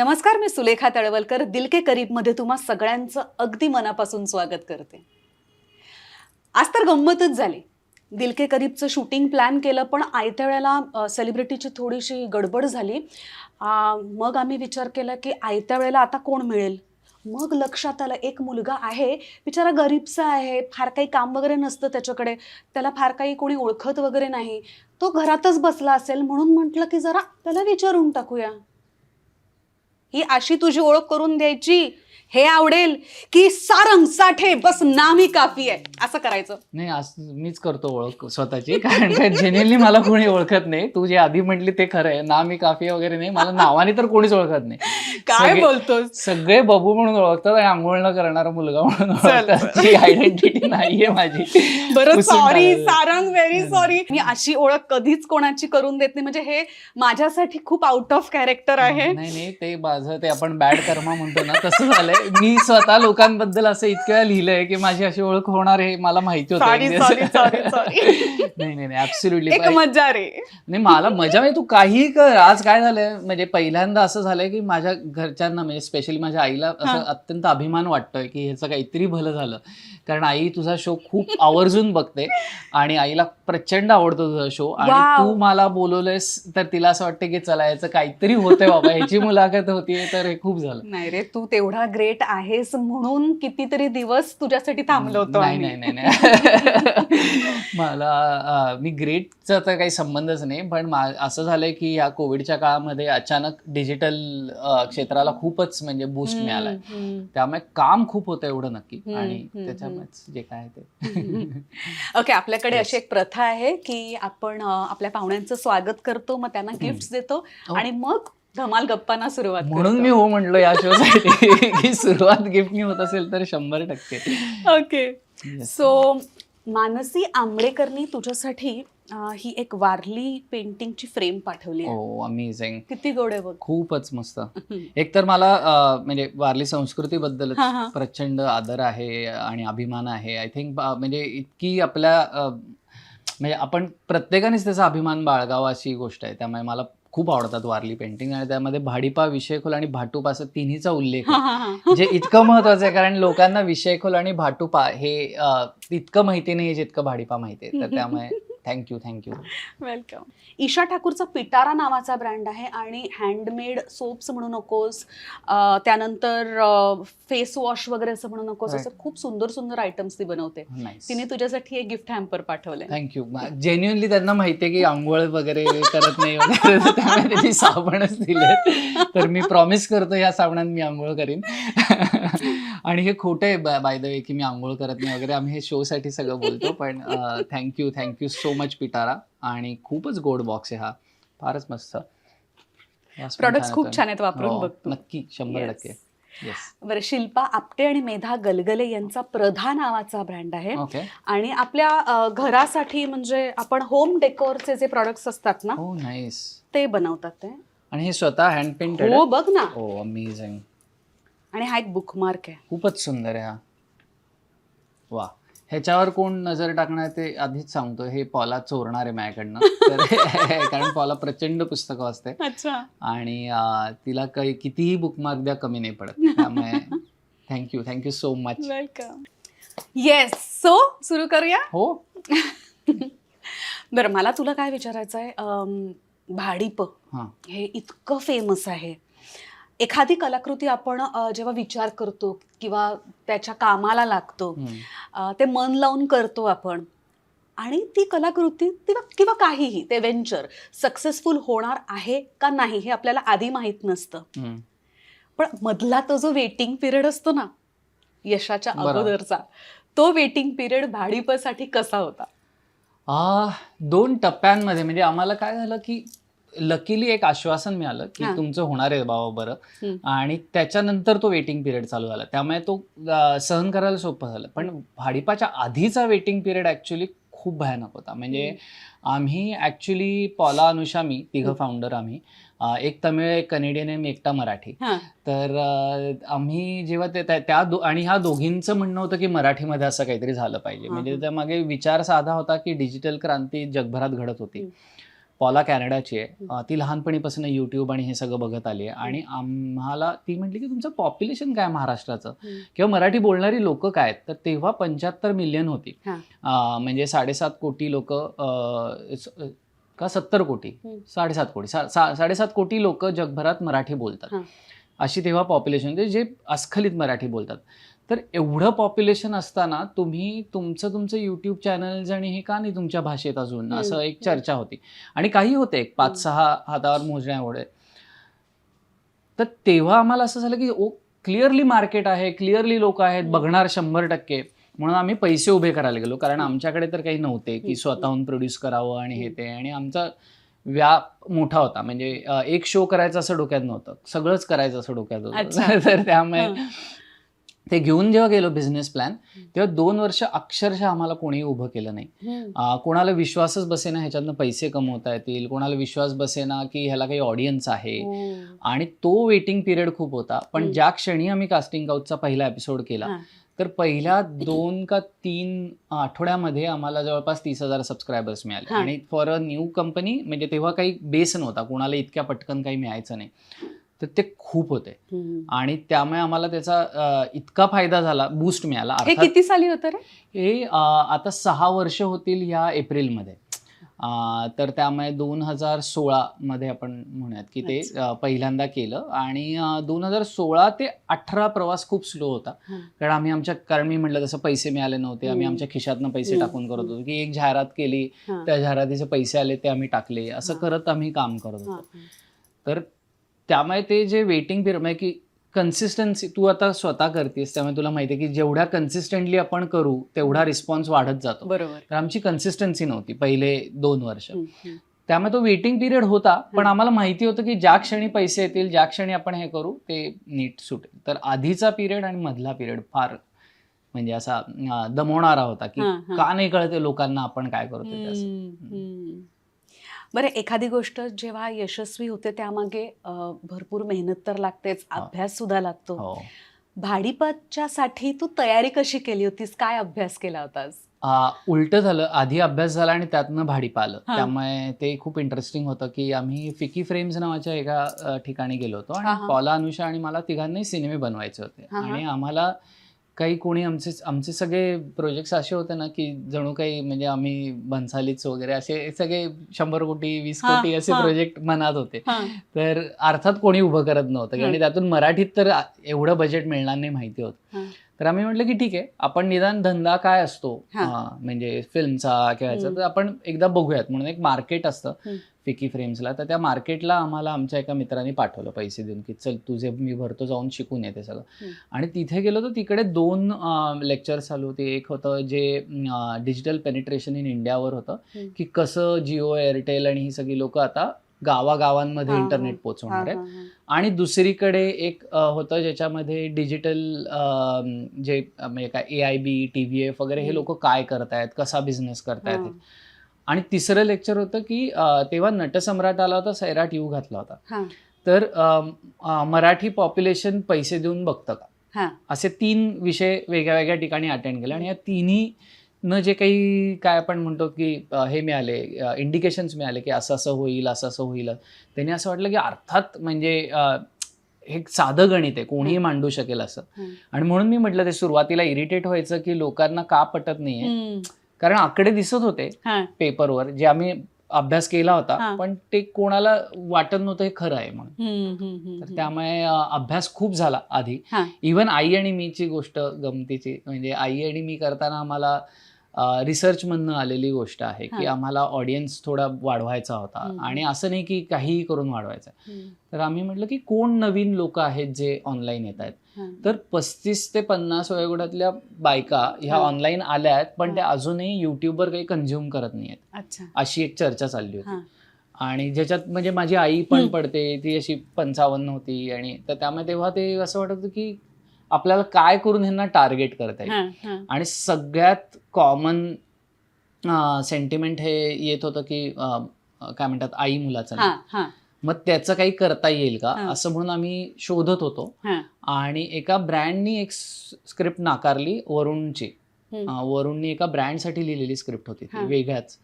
नमस्कार, मी सुलेखा तळवलकर दिल के करीबमध्ये तुम्हा सगळ्यांचं अगदी मनापासून स्वागत करते. आज तर गंमतच झाली. दिल के करीबचं शूटिंग प्लॅन केलं, पण आयत्या वेळेला सेलिब्रिटीची थोडीशी गडबड झाली. मग आम्ही विचार केला की आयत्या वेळेला आता कोण मिळेल. मग लक्षात आलं एक मुलगा आहे, बिचारा गरीबचा आहे, फार काही काम वगैरे नसतं त्याच्याकडे, त्याला फार काही कोणी ओळखत वगैरे नाही, तो घरातच बसला असेल, म्हणून म्हटलं की जरा त्याला विचारून टाकूया. ही अशी तुझी ओळख करून द्यायची, हे आवडेल की सारंग साठे बस नामी काफी आहे, असं करायचं. नाही, आज मीच करतो ओळख स्वतःची, कारण काय जेन्युइनली मला कोणी ओळखत नाही. तू जे आधी म्हटली ते खरं आहे, नामी काफी वगैरे नाही, मला नावाने तर कोणीच ओळखत नाही. काय बोलतोस? सगळे बबू म्हणून ओळखतात आणि आंघोळ न करणारा मुलगा म्हणून ओळखतात. ती आयडेंटिटी नाहीये माझी. बरं, सॉरी सारंग, व्हेरी सॉरी. मी अशी ओळख कधीच कोणाची करून देत नाही, म्हणजे हे माझ्यासाठी खूप आउट ऑफ कॅरेक्टर आहे. नाही, ते माझं ते आपण बॅड कर्मा म्हणतो ना, तसं झालंय. मी स्वतः लोकांबद्दल असं इतक्या वेळा लिहिलंय की माझी अशी ओळख होणार हे मला माहिती होतं. नाही, ऍब्सोल्युटली मजा रे. नाही, मला मजा म्हणजे तू काही कर. आज काय झालंय, म्हणजे पहिल्यांदा असं झालंय की माझ्या घरच्यांना, म्हणजे स्पेशली माझ्या आईला असं अत्यंत अभिमान वाटतोय की ह्याचं काहीतरी भलं झालं. कारण आई तुझा शो खूप आवर्जून बघते आणि आईला प्रचंड आवडतो तुझा शो, आणि तू मला बोलवलंयस तर तिला असं वाटतं की चला याचं काहीतरी होतंय बाबा, ह्याची मुलाखत होतीये, तर हे खूप झालं. नाही रे, तू तेवढा ग्रेट आहेस म्हणून कितीतरी दिवस तुझ्यासाठी थांबलो होतो. नाही मला मी ग्रेटचा तर काही संबंधच नाही, पण असं झालंय की या कोविडच्या काळामध्ये अचानक डिजिटल क्षेत्राला खूपच म्हणजे बूस्ट मिळालाय, त्यामुळे काम खूप होतं एवढं नक्की, आणि त्याच्यामुळेच जे काय ते. ओके, आपल्याकडे अशी एक प्रथा आहे की आपण आपल्या पाहुण्यांचं स्वागत करतो, मग त्यांना गिफ्ट देतो आणि मग धमाल गप्पांना सुरुवात. म्हणून मी हो म्हणलो या शो साठी की सुरुवात गिफ्टनी होत असेल तर 100%. ओके, सो मानसी आंबळेकरनी तुझ्यासाठी ही एक वारली पेंटिंगची फ्रेम पाठवली आहे. हो, अमेझिंग. किती गोड आहे बघ. खूपच मस्त. एक तर मला म्हणजे वारली संस्कृतीबद्दल प्रचंड आदर आहे आणि अभिमान आहे. आय थिंक म्हणजे इतकी आपल्या म्हणजे आपण प्रत्येकानेच त्याचा अभिमान बाळगावा अशी गोष्ट आहे. त्यामुळे मला खूप आवडतात वारली पेंटिंग, आणि त्यामध्ये भाडीपा, विषयखोल आणि भाटूप असं तिन्हीचा उल्लेख आहे, जे इतकं महत्वाचं आहे. कारण लोकांना विषयखोल आणि भाटुपा हे इतकं माहिती नाही जितकं भाडीपा माहिती आहे. तर त्यामुळे थँक्यू. वेलकम. ईशा ठाकूरचा पिटारा नावाचा ब्रँड आहे, आणि हँडमेड सोप्स म्हणू नकोस, त्यानंतर फेस वॉश वगैरे असं म्हणू नकोस, असं खूप सुंदर आयटम्स ती बनवते. तिने तुझ्यासाठी एक गिफ्ट हॅम्पर पाठवलंय. थँक्यू. जेन्युइनली त्यांना माहितीये की आंघोळ वगैरे करत नाही वगैरे, त्यामुळे त्यांनी साबणच दिले. तर मी प्रॉमिस करतो या साबणात मी आंघोळ करीन. आणि हे खोटं आहे बाय द वे की मी आंघोळ करत नाही वगैरे, आम्ही हे शो साठी सगळं बोलतो. पण थँक्यू सो मच पिटारा, आणि खूपच गोड बॉक्स आहे हा, फारच मस्त. प्रॉडक्ट्स खूप छान आहेत, वापरून बघ तू. नक्की, 100%. बरं, शिल्पा आपटे आणि मेधा गलगले यांचा प्रधा नावाचा ब्रँड आहे, आणि आपल्या घरासाठी म्हणजे आपण होम डेकोरचे जे प्रॉडक्ट्स असतात ना, ते बनवतात ते, आणि हे स्वतः हँड पेंटेड. हो, बघ ना. हो, अमेझिंग. आणि हा एक बुकमार्क आहे, खूपच सुंदर आहे हा. वा, ह्याच्यावर कोण नजर टाकणार ते आधीच सांगतो, हे पॉला चोरणार आहे माझ्याकडनं. कारण पॉला प्रचंड पुस्तकं असते, आणि तिला काही कितीही बुकमार्क द्या कमी नाही पडत. त्यामुळे thank you so much. Welcome. Yes, so सुरू करूया. हो. बरं, मला तुला काय विचारायचं आहे, भाडीप हे इतकं फेमस आहे. एखादी कलाकृती आपण जेव्हा विचार करतो किंवा त्याच्या कामाला लागतो, ते मन लावून करतो आपण, आणि ती कलाकृती किंवा काहीही ते व्हेंचर सक्सेसफुल होणार आहे का नाही हे आपल्याला आधी माहीत नसतं. पण मधला तो जो वेटिंग पिरियड असतो ना, यशाच्या अगोदरचा, तो वेटिंग पिरियड भाडीपासाठी कसा होता? 2 टप्प्यांमध्ये. म्हणजे आम्हाला काय झालं की लकीली एक आश्वासन मिळालं की तुमचं होणार आहे बाबा बरं, आणि त्याच्यानंतर तो वेटिंग पिरियड चालू झाला, त्यामुळे तो सहन करायला सोपं झालं. पण भाडीपाच्या आधीचा वेटिंग पिरियड ऍक्च्युली खूप भयानक होता. म्हणजे आम्ही ऍक्च्युली पॉला, अनुषा, मी तिघं फाउंडर, आम्ही एक तमिळ, एक कनेडियन आणि एकटा मराठी. तर आम्ही जेव्हा आणि ह्या दोघींचं म्हणणं होतं की मराठीमध्ये असं काहीतरी झालं पाहिजे. म्हणजे त्यामागे विचार साधा होता की डिजिटल क्रांती जगभरात घडत होती. पॉला कॅनडाची आहे. ती लहानपणीपासून युट्यूब आणि हे सगळं बघत आली आहे आणि आम्हाला ती म्हटली की तुमचं पॉप्युलेशन काय महाराष्ट्राचं किंवा मराठी बोलणारी लोक काय आहेत, तर तेव्हा 75 मिलियन होती. म्हणजे 7.5 कोटी लोक का 70 कोटी 7.5 कोटी लोक जगभरात मराठी बोलतात. अशी तेव्हा पॉप्युलेशन होते जे अस्खलित मराठी बोलतात. तर एवढं पॉप्युलेशन असताना तुम्ही तुमचं युट्यूब चॅनल्स आणि हे का नाही तुमच्या भाषेत अजून, असं एक चर्चा होती. आणि काही होते एक 5-6 हातावर मोजण्या एवढे. तर तेव्हा आम्हाला असं झालं की क्लिअरली मार्केट आहे, क्लिअरली लोक आहेत, बघणार 100%. म्हणून आम्ही पैसे उभे करायला गेलो, कारण आमच्याकडे तर काही नव्हते की स्वतःहून प्रोड्यूस करावं आणि हे ते. आणि आमचा व्याप मोठा होता, म्हणजे एक शो करायचा असं डोक्यात नव्हतं, सगळंच करायचं असं डोक्यात होतं. तर त्यामुळे ते घेऊन जेव्हा गेलो बिझनेस प्लॅन, तेव्हा 2 वर्ष अक्षरशः आम्हाला कोणीही उभं केलं नाही. कोणाला विश्वासच बसेना ह्याच्यातनं पैसे कमवता येतील, कोणाला विश्वास बसेना की ह्याला काही ऑडियन्स आहे. आणि तो वेटिंग पिरियड खूप होता. पण ज्या क्षणी आम्ही कास्टिंग काउचचा पहिला एपिसोड केला, तर पहिल्या 2 का 3 आठवड्यामध्ये आम्हाला जवळपास 30,000 सबस्क्रायबर्स मिळाले. आणि फॉर अ न्यू कंपनी, म्हणजे तेव्हा काही बेस नव्हता, कोणाला इतक्या पटकन काही मिळायचं नाही, तर ते खूप होते. आणि त्यामुळे आम्हाला त्याचा इतका फायदा झाला, बूस्ट मिळाला. हे किती साली होतं रे? हे आता 6 वर्ष होतील ह्या एप्रिलमध्ये. तर त्यामुळे 2016 मध्ये आपण म्हणूयात की ते पहिल्यांदा केलं. आणि 2016 ते 18 प्रवास खूप स्लो होता, कारण मी म्हटलं तसं पैसे मिळाले नव्हते. आम्ही आमच्या खिशातनं पैसे टाकून करत होतो, की एक जाहिरात केली, त्या जाहिरातीचे पैसे आले ते आम्ही टाकले, असं करत आम्ही काम करत होतो. तर त्यामुळे ते जे वेटिंग पिरियड, म्हणजे की कन्सिस्टन्सी, तू आता स्वतः करतेस त्यामुळे तुला माहिती आहे की जेवढ्या कन्सिस्टंटली आपण करू तेवढा रिस्पॉन्स वाढत जातो. बरोबर. तर आमची कन्सिस्टन्सी नव्हती पहिले 2 वर्ष. त्यामुळे तो वेटिंग पिरियड होता, पण आम्हाला माहिती होतं की ज्या क्षणी पैसे येतील, ज्या क्षणी आपण हे करू ते नीट सुटेल. तर आधीचा पिरियड आणि मधला पिरियड फार म्हणजे असा दमवणारा होता, की का नाही कळते लोकांना आपण काय करतो. बरं, एखादी गोष्ट जेव्हा यशस्वी होते त्यामागे भरपूर मेहनत तर लागतेच, अभ्यास सुद्धा लागतो. भाडीपाच्या साठी तू तयारी कशी केली होतीस, काय अभ्यास केला होतास? उलट झालं, आधी अभ्यास झाला आणि त्यातनं भाडीपा आलं. त्यामुळे ते खूप इंटरेस्टिंग होतं की आम्ही फिकी फ्रेम्स नावाच्या एका ठिकाणी गेलो होतो आणि पॉला, अनुषा आणि मला तिघांनाही सिनेमे बनवायचे होते. आणि आम्हाला काही कोणी आमचे सगळे प्रोजेक्ट्स असे होते ना की जणू काही म्हणजे आम्ही भन्सालीच वगैरे असे सगळे 100 कोटी 20 कोटी असे प्रोजेक्ट मनात होते. तर अर्थात कोणी उभं करत नव्हतं आणि त्यातून मराठीत तर एवढं बजेट मिळणार नाही माहिती होतं. तर आम्ही म्हटलं की ठीक आहे, आपण निदान धंदा काय असतो म्हणजे फिल्मचा खेळायचा, तर आपण एकदा बघूयात. म्हणून एक मार्केट असतं फिकी फ्रेम्सला, तर त्या मार्केटला आम्हाला आमच्या एका मित्राने पाठवलं पैसे देऊन की चल तुझे मी भरतो, जाऊन शिकून येते सगळं. आणि तिथे गेलो तर तिकडे 2 लेक्चर्स चालू होते. एक होतं जे डिजिटल पेनिट्रेशन इन इंडियावर होतं, की कसं जिओ, एअरटेल आणि ही सगळी लोक आता गावागावांमध्ये इंटरनेट पोहोचवणार आहेत. आणि दुसरीकडे एक होतं ज्याच्यामध्ये डिजिटल जे म्हणजे काय AIB, TVF वगैरे हे लोक काय करतायत, कसा बिझनेस करतायत. आणि तिसरं लेक्चर होतं की तेव्हा नटसम्राट आला होता, सैराट यू घातला होता. तर मराठी पॉप्युलेशन पैसे देऊन बघतं का, असे 3 विषय वेगळ्या वेगळ्या ठिकाणी अटेंड केले. आणि या तिन्ही न जे काही काय आपण म्हणतो की हे मिळाले, इंडिकेशन्स मिळाले की असं असं होईल, असं असं होईल, त्यांनी असं वाटलं की अर्थात म्हणजे हे साधं गणित आहे, कोणीही मांडू शकेल असं. आणि म्हणून मी म्हटलं ते सुरुवातीला इरिटेट व्हायचं की लोकांना का पटत नाहीये, कारण आकडे दिसत होते पेपरवर जे आम्ही अभ्यास केला होता, पण ते कोणाला वाटत नव्हतं हे खरं आहे म्हणून. तर त्यामुळे अभ्यास खूप झाला आधी. इव्हन आई आणि मीची गोष्ट गमतीची, म्हणजे आई आणि मी करताना आम्हाला रिसर्च मधनं आलेली गोष्ट आहे की आम्हाला ऑडियन्स थोडा वाढवायचा होता. आणि असं नाही की काहीही करून वाढवायचा. तर आम्ही म्हटलं की कोण नवीन लोक आहेत जे ऑनलाईन येत आहेत. तर 35 ते 50 वयोगटातल्या बायका ह्या ऑनलाईन आल्या आहेत, पण त्या अजूनही युट्यूबवर काही कन्झ्युम करत नाहीयेत, अशी एक चर्चा चालली होती. आणि ज्याच्यात म्हणजे माझी आई पण पडते, ती अशी 55 होती. आणि तर त्यामुळे तेव्हा ते असं वाटत होतं की आपल्याला काय करून ह्यांना टार्गेट करता येईल. आणि सगळ्यात कॉमन सेंटिमेंट हे येत होतं की काय म्हणतात, आई मुलाचं नाही, मग त्याचं काही करता येईल का असं म्हणून आम्ही शोधत होतो. आणि एका ब्रँडनी एक स्क्रिप्ट नाकारली, वरुणची. वरुणनी एका ब्रँडसाठी लिहिलेली स्क्रिप्ट होती ती वेगळ्याच.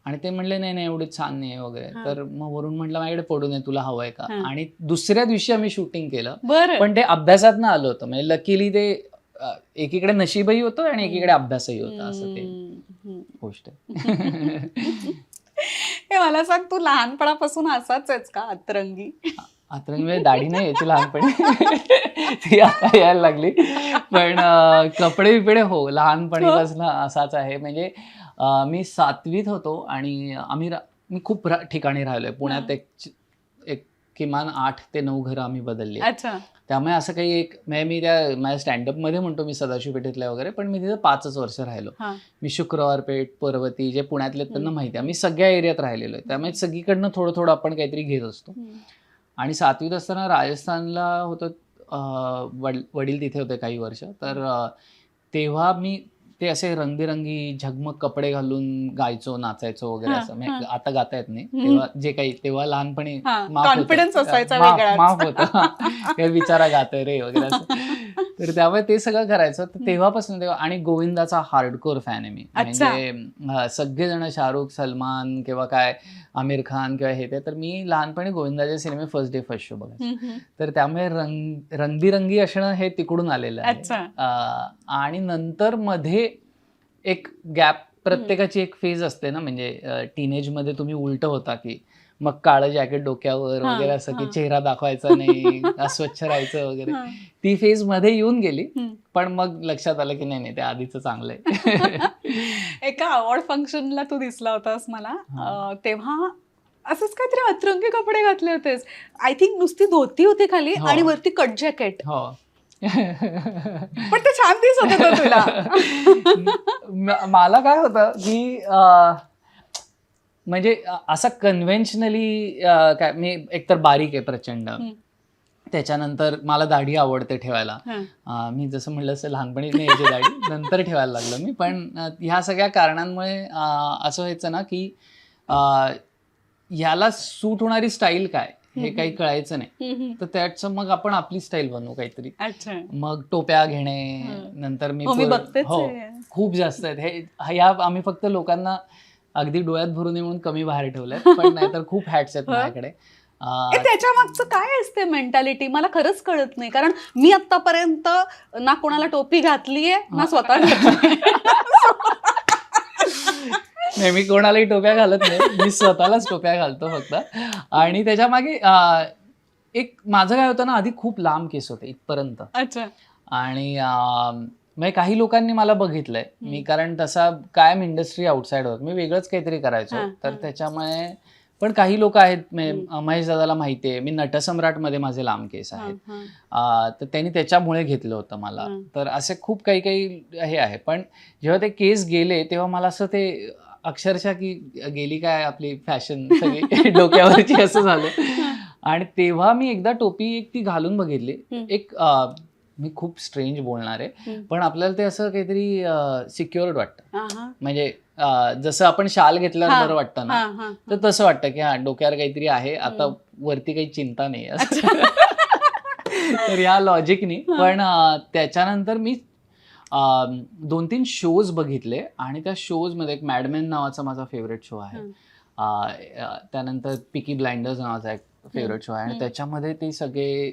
आणि ते म्हणले नाही नाही एवढी छान नाही वगैरे. हा. तर मग वरून म्हटलं माझ्याकडे पडू नये, तुला हवंय का. हा. आणि दुसऱ्या दिवशी आम्ही शूटिंग केलं. बरं. पण ते अभ्यासातनं आलं होतं, म्हणजे लकीली ते एकीकडे नशीबही होतं आणि एकीकडे अभ्यासही होता, असं ते गोष्ट आहे. हे मला सांग, तू लहानपणापासून असाच आहेस का अतरंगी? अतरंगी दाढी नाही यायची लहानपणी, ती आता यायला लागली. पण कपडे बिपडे हो लहानपणीपासून असाच आहे. म्हणजे मी 7वीत होतो आणि मी खूप ठिकाणी राहिलोय पुण्यात. एक किमान 8 ते 9 घरं आम्ही बदलली. अच्छा. त्यामुळे असं काही म्हणजे मी त्या माझ्या स्टँडअपमध्ये म्हणतो मी सदाशिव पेठेतल्या वगैरे, पण मी तिथं 5च वर्ष राहिलो. मी शुक्रवार पेठ, पर्वती, जे पुण्यातले त्यांना माहिती आहे, मी सगळ्या एरियात राहिलेलो आहे. त्यामुळे सगळीकडनं थोडं थोडं आपण काहीतरी घेत असतो. आणि 7वीत असताना राजस्थानला होतं, वडील तिथे होते काही वर्ष. तर तेव्हा मी ते असे रंगबिरंगी झगमग कपडे घालून गायचो, नाचायचो वगैरे असं. म्हणजे आता गाता येत नाही, तेव्हा जे काही तेव्हा लहानपणी कॉन्फिडन्स असायचा, माफ होतं, काही विचारा गातोय रे वगैरे असं. तर त्यामुळे ते सगळं करायचं. तर तेव्हापासून आणि गोविंदाचा हार्डकोर फॅन आहे मी. म्हणजे सगळेजण शाहरुख, सलमान किंवा काय आमिर खान किंवा हे ते, तर मी लहानपणी गोविंदाचे सिनेमे फर्स्ट डे फर्स्ट शो बघायचो. तर त्यामुळे रंगबिरंगी असणं हे तिकडून आलेलं आहे. आणि नंतर मध्ये एक गॅप, प्रत्येकाची एक फेज असते ना, म्हणजे टीनेजमध्ये तुम्ही उलट होता की मग काळं जॅकेट डोक्यावर वगैरे असं, की चेहरा दाखवायचा नाही, अस्वच्छ राहायचं वगैरे. ती फेज मध्ये येऊन गेली. पण मग लक्षात आलं की नाही ते आधीच चांगलं आहे. एका अवॉर्ड फंक्शनला तू दिसला होतास मला, तेव्हा असंच काहीतरी अतरंगी कपडे घातले होतेस. आय थिंक नुसती धोती होती खाली आणि वरती कट जॅकेट. हो. पण ते छान दिसत होतं तुला. मला काय होतं की म्हणजे असं कन्व्हेन्शनली काय, मी एकतर बारीक आहे प्रचंड, त्याच्यानंतर मला दाढी आवडते ठेवायला. मी जसं म्हणलं असं लहानपणी नाही याची दाढी, नंतर ठेवायला लागलो मी. पण ह्या सगळ्या कारणांमुळे असं व्हायचं ना की ह्याला सूट होणारी स्टाईल काय हे काही कळायचं नाही. तर त्याचं मग आपण आपली स्टाईल बनवू काहीतरी. मग टोप्या घेणे, नंतर मी हो खूप जास्त आहेत ह्या आम्ही फक्त लोकांना अगदी डोळ्यात भरून येऊन कमी बाहेर ठेवलंय, पण नाहीतर खूप हॅट्स आहेत माझ्याकडे. त्याच्या मागचं काय असते मेंटॅलिटी मला खरंच कळत नाही. कारण मी आतापर्यंत ना कोणाला टोपी घातलीये ना स्वतः नाही, मी कोणालाही टोप्या घालत नाही, मी स्वतःलाच टोप्या घालतो फक्त. आणि त्याच्या मागे एक माझं काय होतं ना, आधी खूप लांब केस होते इथपर्यंत. अच्छा. आणि म्हणजे काही लोकांनी मला बघितलंय मी, कारण तसा कायम इंडस्ट्री आउटसाइड होत, मी वेगळंच काहीतरी करायचो. तर त्याच्यामुळे पण काही लोक आहेत, महेश दादाला माहिती आहे, मी नटसम्राटमध्ये माझे लांब केस आहेत, तर त्यांनी त्याच्यामुळे घेतलं होतं मला. तर असे खूप काही काही हे आहे. पण जेव्हा ते केस गेले तेव्हा मला असं ते अक्षरशः की गेली काय आपली फॅशन सगळी डोक्यावरची, असं झालं. आणि तेव्हा मी एकदा टोपी ती घालून बघितली. मी खूप स्ट्रेंज बोलणार आहे, पण आपल्याला ते असं काहीतरी सिक्युअर्ड वाटतं. म्हणजे जसं आपण शाल घेतल्यावर बरं वाटतं ना, तर तसं वाटतं की डोक्यावर काहीतरी आहे, आता वरती काही चिंता नाही असं. तर या लॉजिकनी. पण त्याच्यानंतर मी 2-3 शोज बघितले आणि त्या शोजमध्ये एक मॅडमेन नावाचा माझा फेवरेट शो आहे. त्यानंतर पिकी ब्लाइंडर्स नावाचा एक फेवरेट शो आहे. आणि त्याच्यामध्ये ते सगळे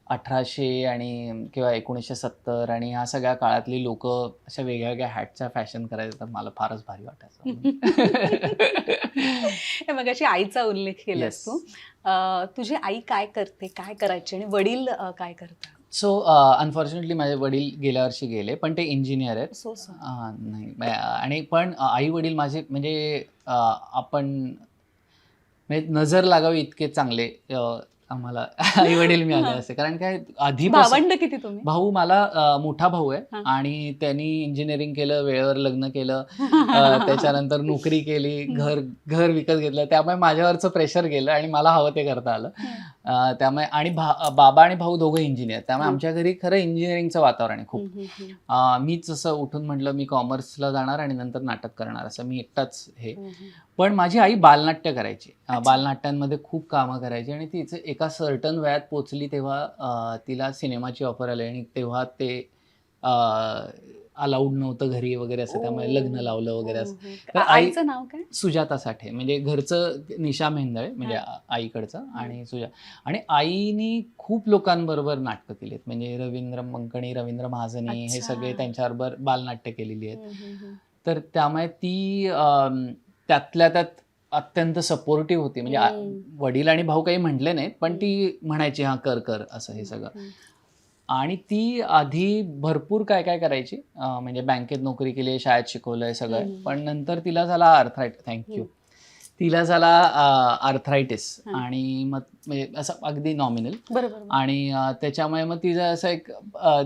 1800 आणि किंवा 1970 आणि ह्या सगळ्या काळातली लोक अशा वेगळ्या वेगळ्या हॅटच्या फॅशन करायचं, तर मला फारच भारी वाटायचं. मगाशी आईचा उल्लेख केलास तू. तुझी आई काय करते, काय करायची, आणि वडील काय करतात? सो अनफॉर्च्युनेटली माझे वडील गेल्या वर्षी गेले, पण ते इंजिनियर आहेत. नाही, आणि पण आई वडील माझे म्हणजे आपण म्हणजे नजर लागावी इतके चांगले आम्हाला आई वडील मिळाले असे. कारण काय, भावंड किती तुम्ही? भाऊ, मला मोठा भाऊ आहे आणि त्यांनी इंजिनिअरिंग केलं, वेळेवर लग्न केलं, त्याच्यानंतर नोकरी केली, घर विकत घेतलं, त्यामुळे माझ्यावरचं प्रेशर गेलं आणि मला हवं ते करता आलं. त्यामुळे आणि बाबा आणि भाऊ दोघं इंजिनियर, त्यामुळे आमच्या घरी खरं इंजिनिअरिंगचं वातावरण आहे खूप. मीच असं उठून म्हटलं मी कॉमर्सला जाणार आणि नंतर नाटक करणार, असं मी एकटाच हे. पण माझी आई बालनाट्य करायची, बालनाट्यांमध्ये खूप कामं करायची, आणि तिचं एका सर्टन वयात पोचली तेव्हा तिला सिनेमाची ऑफर आली आणि तेव्हा ते अलाउड नव्हतं घरी वगैरे असं, त्यामुळे लग्न लावलं वगैरे असं. तर आईचं नाव काय? सुजाता साठे, म्हणजे घरचं निशा मेंदळे म्हणजे आईकडचं, आणि आणि आईनी खूप लोकांबरोबर नाटकं केली आहेत, म्हणजे रवींद्र मंकणी, रवींद्र महाजनी, हे सगळे त्यांच्याबरोबर बालनाट्य केलेली आहेत. तर त्यामुळे ती त्यातल्या त्यात अत्यंत सपोर्टिव्ह होती, म्हणजे वडील आणि भाऊ काही म्हटले नाहीत, पण ती म्हणायची हा कर कर असं हे सगळं. आणि ती आधी भरपूर काय काय करायची, म्हणजे बँकेत नोकरी केली, शाळेत शिकवलंय सगळं, पण नंतर तिला झाला तिला झाला आर्थरायटिस, आणि मग म्हणजे असं अगदी नॉमिनल, आणि त्याच्यामुळे मग तिचं असं एक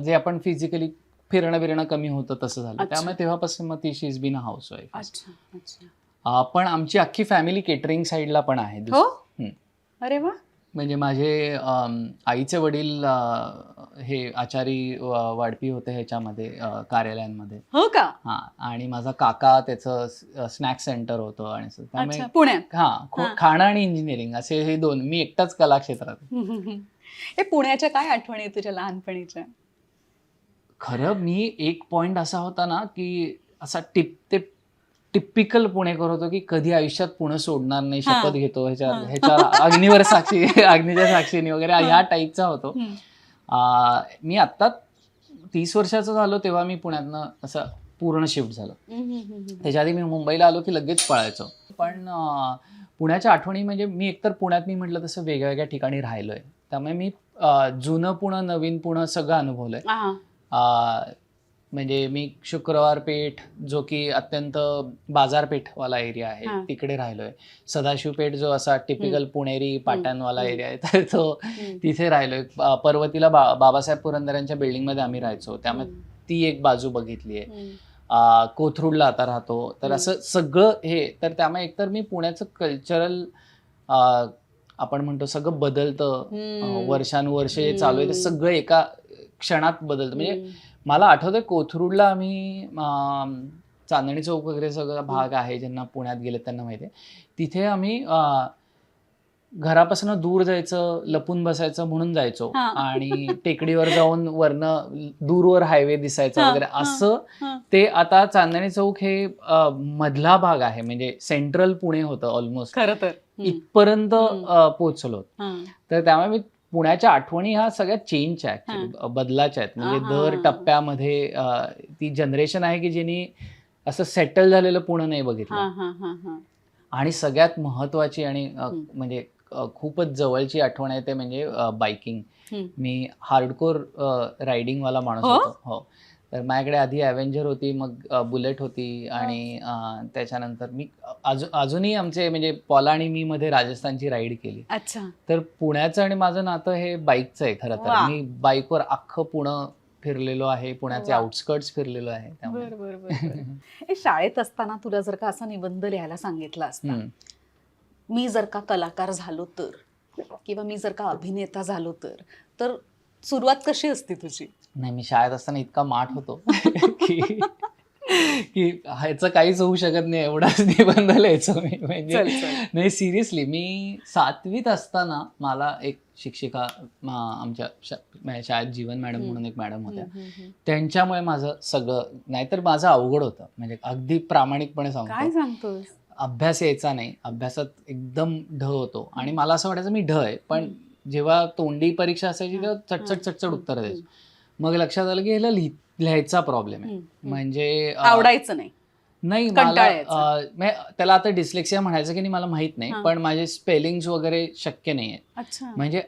जे आपण फिजिकली फिरणं बिरणं कमी होतं तसं झालं. त्यामुळे तेव्हापासून मग ती शी इज बीन अ हाऊसवाईफ. पण आमची अख्खी फॅमिली केटरिंग साईडला पण आहे. अरे वा. म्हणजे माझे आईचे वडील हे आचारी वाढपी होते ह्याच्यामध्ये, कार्यालयांमध्ये. हो का? हा, आणि माझा काका त्याचं स्नॅक्स सेंटर होतं, आणि त्यामुळे पुण्यात खाणं आणि इंजिनिअरिंग असे हे दोन, मी एकटाच कला क्षेत्रात. हे पुण्याच्या काय आठवणी आहेत तुझ्या लहानपणीच्या? खरं मी एक पॉइंट असा होता ना, की असा टिपिकल पुणेकर होतो, की कधी आयुष्यात पुणे सोडणार नाही, शपथ घेतो ह्याच्या अग्नीवर अग्नीच्या साक्षीने वगैरे, ह्या टाईपचा होतो. मी आत्ता 30 वर्षाचा झालो तेव्हा मी पुण्यातनं असं पूर्ण शिफ्ट झालो. त्याच्या आधी मी मुंबईला आलो की लगेच पळायचो. पण पुण्याच्या आठवणी म्हणजे मी एकतर पुण्यात मी म्हटलं तसं वेगळ्या ठिकाणी राहिलोय, त्यामुळे मी जुनं पुणे, नवीन पुणे सगळं अनुभवलंय. म्हणजे मी शुक्रवार पेठ, जो की अत्यंत बाजारपेठवाला एरिया आहे, तिकडे राहिलोय. सदाशिव पेठ, जो असा टिपिकल पुणेरी पाट्यांवाला एरिया आहे, तर तो तिथे राहिलोय. पर्वतीला बाबासाहेब पुरंदरेंच्या बिल्डिंगमध्ये आम्ही राहायचो, त्यामुळे ती एक बाजू बघितली आहे. कोथरूडला आता राहतो, तर असं सगळं हे, तर त्यामुळे एकतर मी पुण्याचं कल्चरल, आपण म्हणतो सगळं बदलतं, वर्षानुवर्षे चालू आहे ते सगळं एका क्षणात बदलतं. म्हणजे मला आठवतंय कोथरूडला आम्ही, चांदणी चौक वगैरे सगळा भाग आहे, ज्यांना पुण्यात गेले त्यांना माहिती आहे, तिथे आम्ही घरापासून दूर जायचं, लपून बसायचं म्हणून जायचो, आणि टेकडीवर जाऊन वरनं दूरवर हायवे दिसायचा वगैरे असं. ते आता चांदणी चौक हे मधला भाग आहे, म्हणजे सेंट्रल पुणे होतं ऑलमोस्ट, खरं तर इथपर्यंत पोहोचलो. तर त्यामुळे मी पुण्याच्या आठवणी ह्या सगळ्या चेंजच्या ऍक्च्युली, बदलाच्या आहेत. म्हणजे दर टप्प्यामध्ये ती जनरेशन आहे की ज्यांनी असं सेटल झालेलं पुणे नाही बघितलं. आणि सगळ्यात महत्वाची आणि म्हणजे खूपच जवळची आठवण आहे ते म्हणजे बाईकिंग. मी हार्डकोर रायडिंगवाला माणूस होतो. हो, तर माझ्याकडे आधी ॲव्हेंजर होती, मग बुलेट होती, आणि त्याच्यानंतर मी अजूनही आमचे म्हणजे पॉला आणि मी मध्ये राजस्थानची राईड केली. अच्छा. तर पुण्याचं आणि माझं नातं हे बाईकचं आहे खरं तर. मी बाईकवर अख्खं पुणे फिरलेलो आहे, पुण्याचे आउटस्कर्ट्स फिरलेलो आहे. त्यामुळे शाळेत असताना तुला जर का असा निबंध लिहायला सांगितला असता, मी जर का कलाकार झालो तर, किंवा मी जर का अभिनेता झालो तर सुरुवात कशी असती तुझी? नाही, मी शाळेत असताना इतका माठ होतो की ह्याचं काहीच होऊ शकत नाही एवढाच निबंध लिहायचो मी. म्हणजे नाही, सिरियसली, मी 7वीत असताना मला एक शिक्षिका, आमच्या शाळेत जीवन मॅडम म्हणून एक मॅडम होत्या, त्यांच्यामुळे माझं सगळं, नाहीतर माझं अवघड होतं. म्हणजे अगदी प्रामाणिकपणे सांगतो, अभ्यास यायचा नाही, अभ्यासात एकदम ढ होतो, आणि मला असं वाटायचं मी ढ आहे, पण जेव्हा तोंडी परीक्षा असायची तेव्हा चटचट उत्तर द्यायचो. मग लक्षात आलं की ह्याला लिहायचा प्रॉब्लेम आहे. म्हणजे आवडायचं नाही, मला त्याला आता डिस्लेक्सिया म्हणायचं की नाही मला माहित नाही, पण माझे स्पेलिंग्स वगैरे शक्य नाही आहे. म्हणजे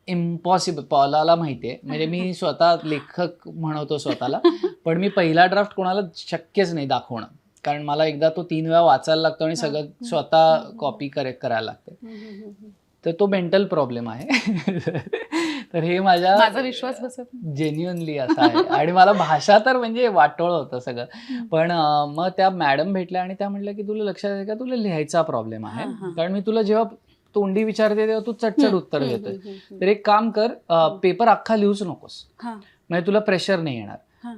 इम्पॉसिबल. पॉलाला माहितीये, म्हणजे मी स्वतः लेखक म्हणवतो स्वतःला, पण मी पहिला ड्राफ्ट कोणाला शक्यच नाही दाखवणं, कारण मला एकदा तो 3 वेळा वाचायला लागतो आणि सगळं स्वतः कॉपी करेक्ट करायला लागते. तर तो मेंटल प्रॉब्लेम आहे. तर हे माझा विश्वास बसत जेन्युअनली असा आहे. आणि मला भाषा तर म्हणजे वाटोळ होतं सगळं. पण मग त्या मॅडम भेटल्या आणि त्या म्हटल्या की तुला लक्षात आहे का, तुला लिहायचा प्रॉब्लेम आहे, कारण मी तुला जेव्हा तोंडी विचारते तेव्हा तू चटचट उत्तर देतोय. तर एक काम कर, पेपर अख्खा लिहूच नकोस, म्हणजे तुला प्रेशर नाही येणार.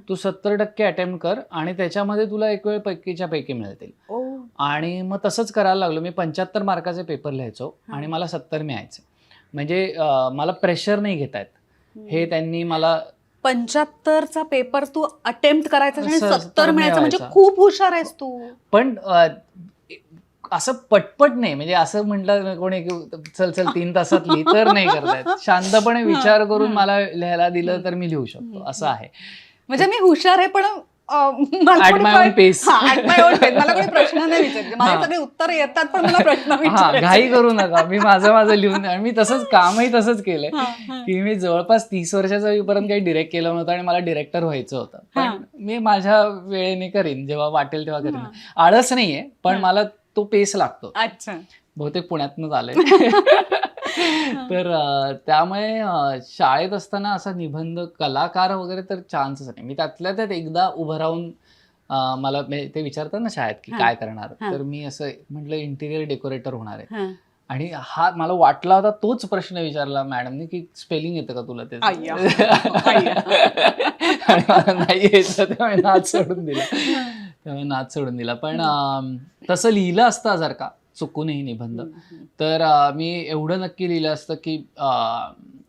तू 70% अटेम्प्ट कर, आणि त्याच्यामध्ये तुला एक वेळ पैकीच्या पैकी मिळतील. आणि मग तसंच करायला लागलो. मी 75 मार्काचे पेपर लिहायचो आणि मला 70 मिळायचे. म्हणजे मला प्रेशर नाही घेता येत, हे त्यांनी मला 75चा पेपर तू अटेम्प्ट करायचा आणि 70 70 मिळायचं म्हणजे मिळवायचा. खूप हुशार आहेस तू. पण असं पटपट नाही, म्हणजे असं म्हटलं कोणी की चल 3 तासात लिही तर नाही करतायत. शांतपणे विचार करून मला लिहायला दिलं तर मी लिहू शकतो, असं आहे. म्हणजे मी हुशार आहे पण मला At कोणी my own pace. मला कोणी प्रश्न नाही विचारले. मला सगळे उत्तर येतात पण मला प्रश्न हा, विचारायचे. घाई करू नका. मी माझं लिहून, आणि मी तसंच कामही तसंच केलंय की मी जवळपास 30 वर्षाचा होईपर्यंत काही डिरेक्ट केलं नव्हतं आणि मला डिरेक्टर व्हायचं होतं. पण मी माझ्या वेळेने करीन, जेव्हा वाटेल तेव्हा करीन. आळस नाहीये, पण मला तो पेस लागतो. अच्छा. बहुतेक पुण्यातनंच आलंय. तर त्यामुळे शाळेत असताना असा निबंध कलाकार वगैरे तर चान्सच नाही. मी त्यातल्या त्यात एकदा उभं राहून मला ते विचारतात ना शाळेत की काय करणार, तर मी असं म्हटलं इंटिरियर डेकोरेटर होणार आहे. आणि हा मला वाटला होता तोच प्रश्न विचारला मॅडमने की स्पेलिंग येतं का तुला ते? नाही यायचं, त्यामुळे नाच सोडून दिला. पण तसं लिहिलं असतं जर का चुकूनही निबंध, तर मी एवढं नक्की लिहिलं असतं की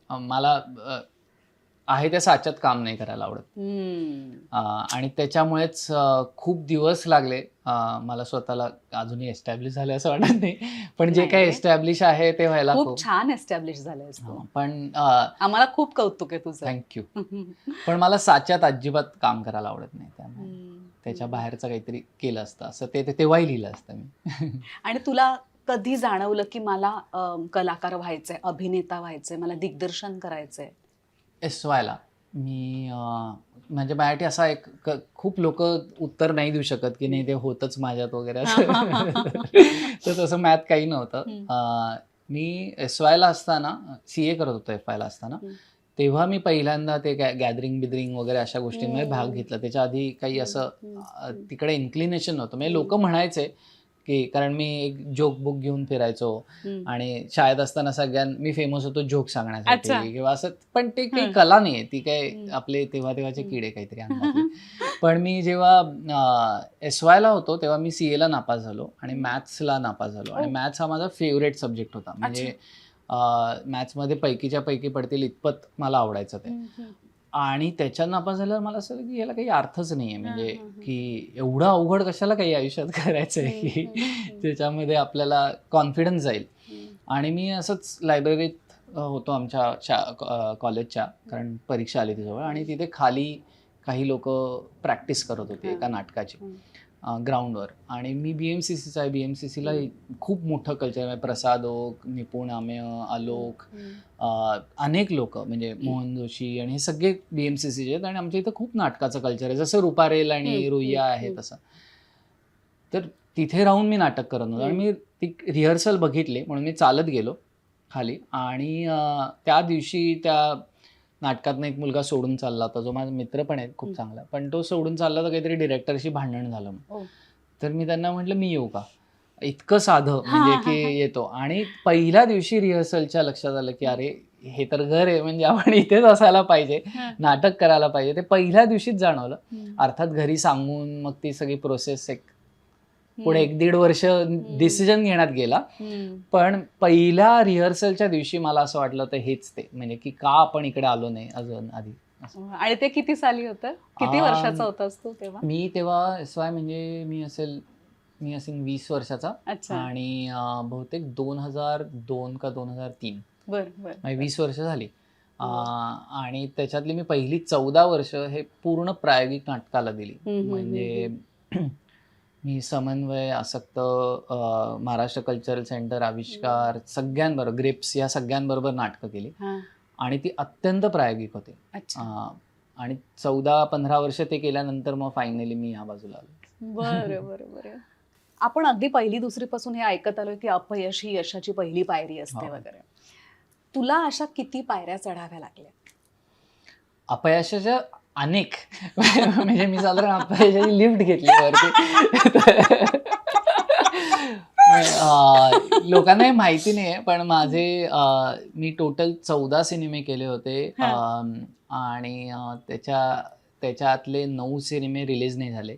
मला आहे त्या साच्यात काम नाही करायला आवडत. आणि त्याच्यामुळेच खूप दिवस लागले मला स्वतःला अजूनही एस्टॅब्लिश झाले असं वाटत नाही, पण जे काही एस्टॅब्लिश आहे ते व्हायला खूप छान एस्टॅब्लिश झालंय. पण आम्हाला खूप कौतुक आहे तुझं. थँक्यू. पण मला साच्यात अजिबात काम करायला आवडत नाही, त्यामुळे त्याच्या बाहेरचं काहीतरी केलं असतं असं ते तेव्हाही लिहिलं असतं मी. आणि तुला कधी जाणवलं की मला कलाकार व्हायचंय, अभिनेता व्हायचंय, मला दिग्दर्शन करायचंय? SYला मी म्हणजे माझ्यासाठी असा एक खूप लोक उत्तर नाही देऊ शकत की नाही ते होतच माझ्यात वगैरे असं. तर तसं मॅथ काही नव्हतं. मी SYला असताना CA करत होतो. FYला असताना तेव्हा मी पहिल्यांदा ते गॅदरिंग बिदरिंग वगैरे अशा गोष्टींमध्ये भाग घेतला. त्याच्या आधी काही असं तिकडे इन्क्लिनेशन नव्हतं. म्हणजे लोक म्हणायचे की, कारण मी एक जोक बुक घेऊन फिरायचो आणि शाळेत असताना मी फेमस होतो जोक सांगण्यासाठी किंवा असं, पण ते काही कला नाहीये, ती काय आपले तेव्हाचे किडे काहीतरी अंगातले. पण मी जेव्हा SYला होतो तेव्हा मी CAला नापास झालो आणि मॅथ्सला नापास झालो. आणि मॅथ्स हा माझा फेवरेट सब्जेक्ट होता. म्हणजे मॅथ्समध्ये पैकीच्या पैकी पडतील इतपत मला आवडायचं ते. आणि त्याच्यात नापास झाल्यावर मला असं की याला काही अर्थच नाहीये, म्हणजे की एवढं अवघड कशाला काही आयुष्यात करायचंय की त्याच्यामध्ये आपल्याला कॉन्फिडन्स जाईल. आणि मी असंच लायब्ररीत होतो आमच्या कॉलेजच्या, कारण परीक्षा आली तिजवळ, आणि तिथे खाली काही लोक प्रॅक्टिस करत होते एका नाटकाची ग्राउंडवर. आणि मी BMCCचा आहे. BMCCला खूप मोठं कल्चर आहे. प्रसाद ओक, निपुण आमेय, आलोक, अनेक लोक, म्हणजे मोहन जोशी, आणि हे सगळे BMCCचे आहेत. आणि आमच्या इथं खूप नाटकाचं कल्चर आहे, जसं रुपारेल आणि रुईया आहे तसं. तर तिथे राहून मी नाटक करत होतो आणि मी ती रिहर्सल बघितली, म्हणून मी चालत गेलो खाली. आणि त्या दिवशी त्या नाटकातनं एक मुलगा सोडून चालला होता, जो माझा मित्र पण आहे खूप चांगला, पण तो सोडून चालला तर काहीतरी डिरेक्टरशी भांडण झालं. तर मी त्यांना म्हटलं मी येऊ का, इतकं साधं, म्हणजे की येतो. आणि पहिल्या दिवशी रिहर्सलच्या लक्षात आलं की अरे हे तर घर आहे, म्हणजे आपण इथेच असायला पाहिजे, नाटक करायला पाहिजे. ते पहिल्या दिवशीच जाणवलं. अर्थात घरी सांगून मग ती सगळी प्रोसेस पुढे 1-1.5 वर्ष डिसिजन घेण्यात गेला. पण पहिल्या रिहर्सलच्या दिवशी मला असं वाटलं तर हेच ते, म्हणजे की का आपण इकडे आलो नाही अजून आधी. आणि ते किती साली होतं? किती वर्षाचा होतास तू तेव्हा? मी तेव्हा SY म्हणजे मी असेल 20 वर्षाचा. आणि बहुतेक 2002 का 2003. म्हणजे 20 वर्ष झाली. आणि त्याच्यातली मी पहिली 14 वर्ष हे पूर्ण प्रायोगिक नाटकाला दिली. म्हणजे मी समन्वय, आसक्त, महाराष्ट्र कल्चरल सेंटर, आविष्कार, सगळ्यांबरोबर, ग्रेप्स, या सगळ्यांबरोबर नाटकं केली. आणि ती अत्यंत प्रायोगिक होते. आणि 14-15 वर्ष ते केल्यानंतर मग फायनली मी ह्या बाजूला आलो. बरं. आपण अगदी 1ली-2री पासून हे ऐकत आलोय की अपयश ही यशाची पहिली पायरी असते वगैरे. तुला अशा किती पायऱ्या चढाव्या लागल्या? अपयशाच्या अनेक. म्हणजे मी साधारण अपयशाची लिफ्ट घेतली वरती. लोकांना हे माहिती नाहीये, पण मी टोटल 14 सिनेमे केले होते. आणि त्याच्यातले 9 सिनेमे रिलीज नाही झाले.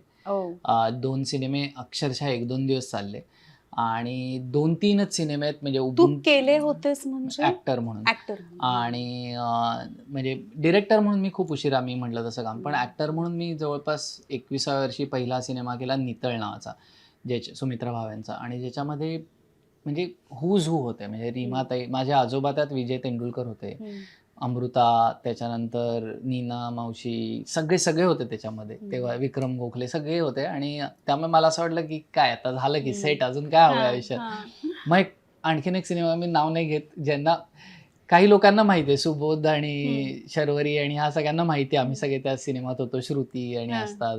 2 सिनेमे अक्षरशः 1-2 दिवस चालले. आणि 2-3च सिनेमे आहेत म्हणजे तू केले होतेस म्हणजे ऍक्टर म्हणून. ऍक्टर आणि म्हणजे डिरेक्टर म्हणून मी खूप उशिरा मी म्हटलं तसं काम, पण ऍक्टर म्हणून मी जवळपास 21व्या वर्षी पहिला सिनेमा केला नितळ नावाचा, ज्याच्या सुमित्रा भावेंचा, आणि ज्याच्यामध्ये म्हणजे हुज हू होते. म्हणजे रीमाताई, माझे आजोबा त्यात विजय तेंडुलकर होते, अमृता, त्याच्यानंतर नीना मावशी, सगळे होते त्याच्यामध्ये तेव्हा, विक्रम गोखले सगळे होते. आणि त्यामुळे मला असं वाटलं की काय आता झालं की सेट, अजून काय हवं आयुष्यात. मग आणखीन एक सिनेमा, मी नाव नाही घेत, ज्यांना काही लोकांना माहिती आहे, सुबोध आणि शर्वरी आणि ह्या सगळ्यांना माहिती आहे, आम्ही सगळे त्या सिनेमात होतो, श्रुती आणि असतात.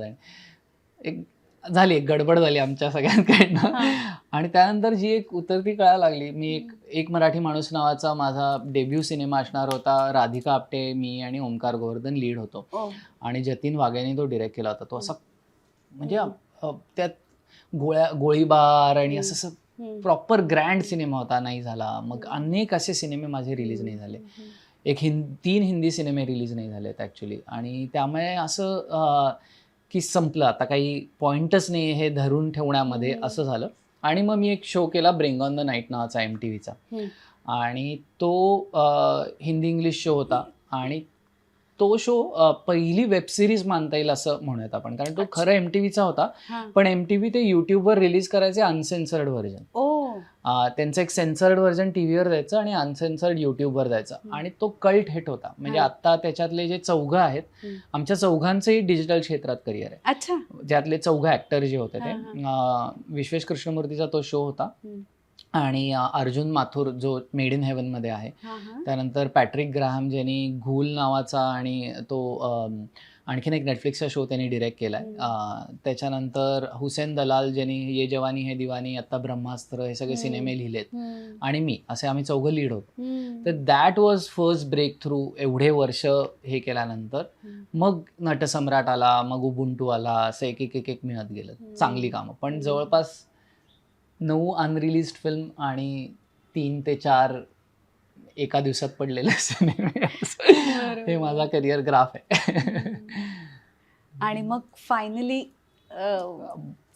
आणि एक गडबड झाली आमच्या सगळ्यांकडनं. आणि त्यानंतर जी एक उतरती कळायला लागली, मी एक मराठी माणूस नावाचा माझा डेब्यू सिनेमा असणार होता. राधिका आपटे, मी आणि ओमकार गोवर्धन लीड होतो, आणि जतीन वाघेने तो डिरेक्ट केला होता. तो असा म्हणजे त्यात गोळीबार आणि असं प्रॉपर ग्रँड सिनेमा होता, नाही झाला. मग अनेक असे सिनेमे माझे रिलीज नाही झाले, 3 हिंदी सिनेमे रिलीज नाही झालेत ॲक्च्युली. आणि त्यामुळे असं की संपलं, आता काही पॉईंटच नाही हे धरून ठेवण्यामध्ये, असं झालं. आणि मग मी एक शो केला, ब्रिंग ऑन द नाईट नावाचा, MTVचा. आणि तो हिंदी इंग्लिश शो होता. आणि तो शो पहिली वेब सिरीज मानता येईल असं म्हणूयात आपण, कारण तो खरं MTVचा होता, पण MTV ते युट्यूबवर रिलीज करायचे अनसेन्सर्ड व्हर्जन. त्यांचं एक सेन्सर्ड व्हर्जन टीव्हीवर द्यायचं आणि अनसेन्सर्ड युट्यूबवर द्यायचं. आणि तो कल्ट हिट होता. म्हणजे आता त्याच्यातले जे 4 आहेत, आमच्या 4घांचंही डिजिटल क्षेत्रात करिअर आहे. ज्यातले 4 ऍक्टर जे होते ते, विश्वेश कृष्णमूर्तीचा तो शो होता, आणि अर्जुन माथुर जो मेड इन हेवन मध्ये आहे, त्यानंतर पॅट्रिक ग्राहम ज्यांनी घूल नावाचा आणि तो आणखीन एक नेटफ्लिक्सचा शो त्यांनी डिरेक्ट केलाय. त्याच्यानंतर हुसेन दलाल ज्यांनी ये जवानी है दिवानी, आता ब्रह्मास्त्र, हे सगळे सिनेमे लिहिलेत, आणि मी, असे आम्ही 4 लीड होतो. तर that was first breakthrough. एवढे वर्ष हे केल्यानंतर मग नटसम्राट आला, मग उबुंटू आला, असं एक मिळत गेलं चांगली कामं. पण जवळपास 9 अनरिलीज्ड फिल्म आणि 3 ते 4 एका दिवसात पडलेले सिनेमे, हे माझा करिअर ग्राफ आहे. आणि मग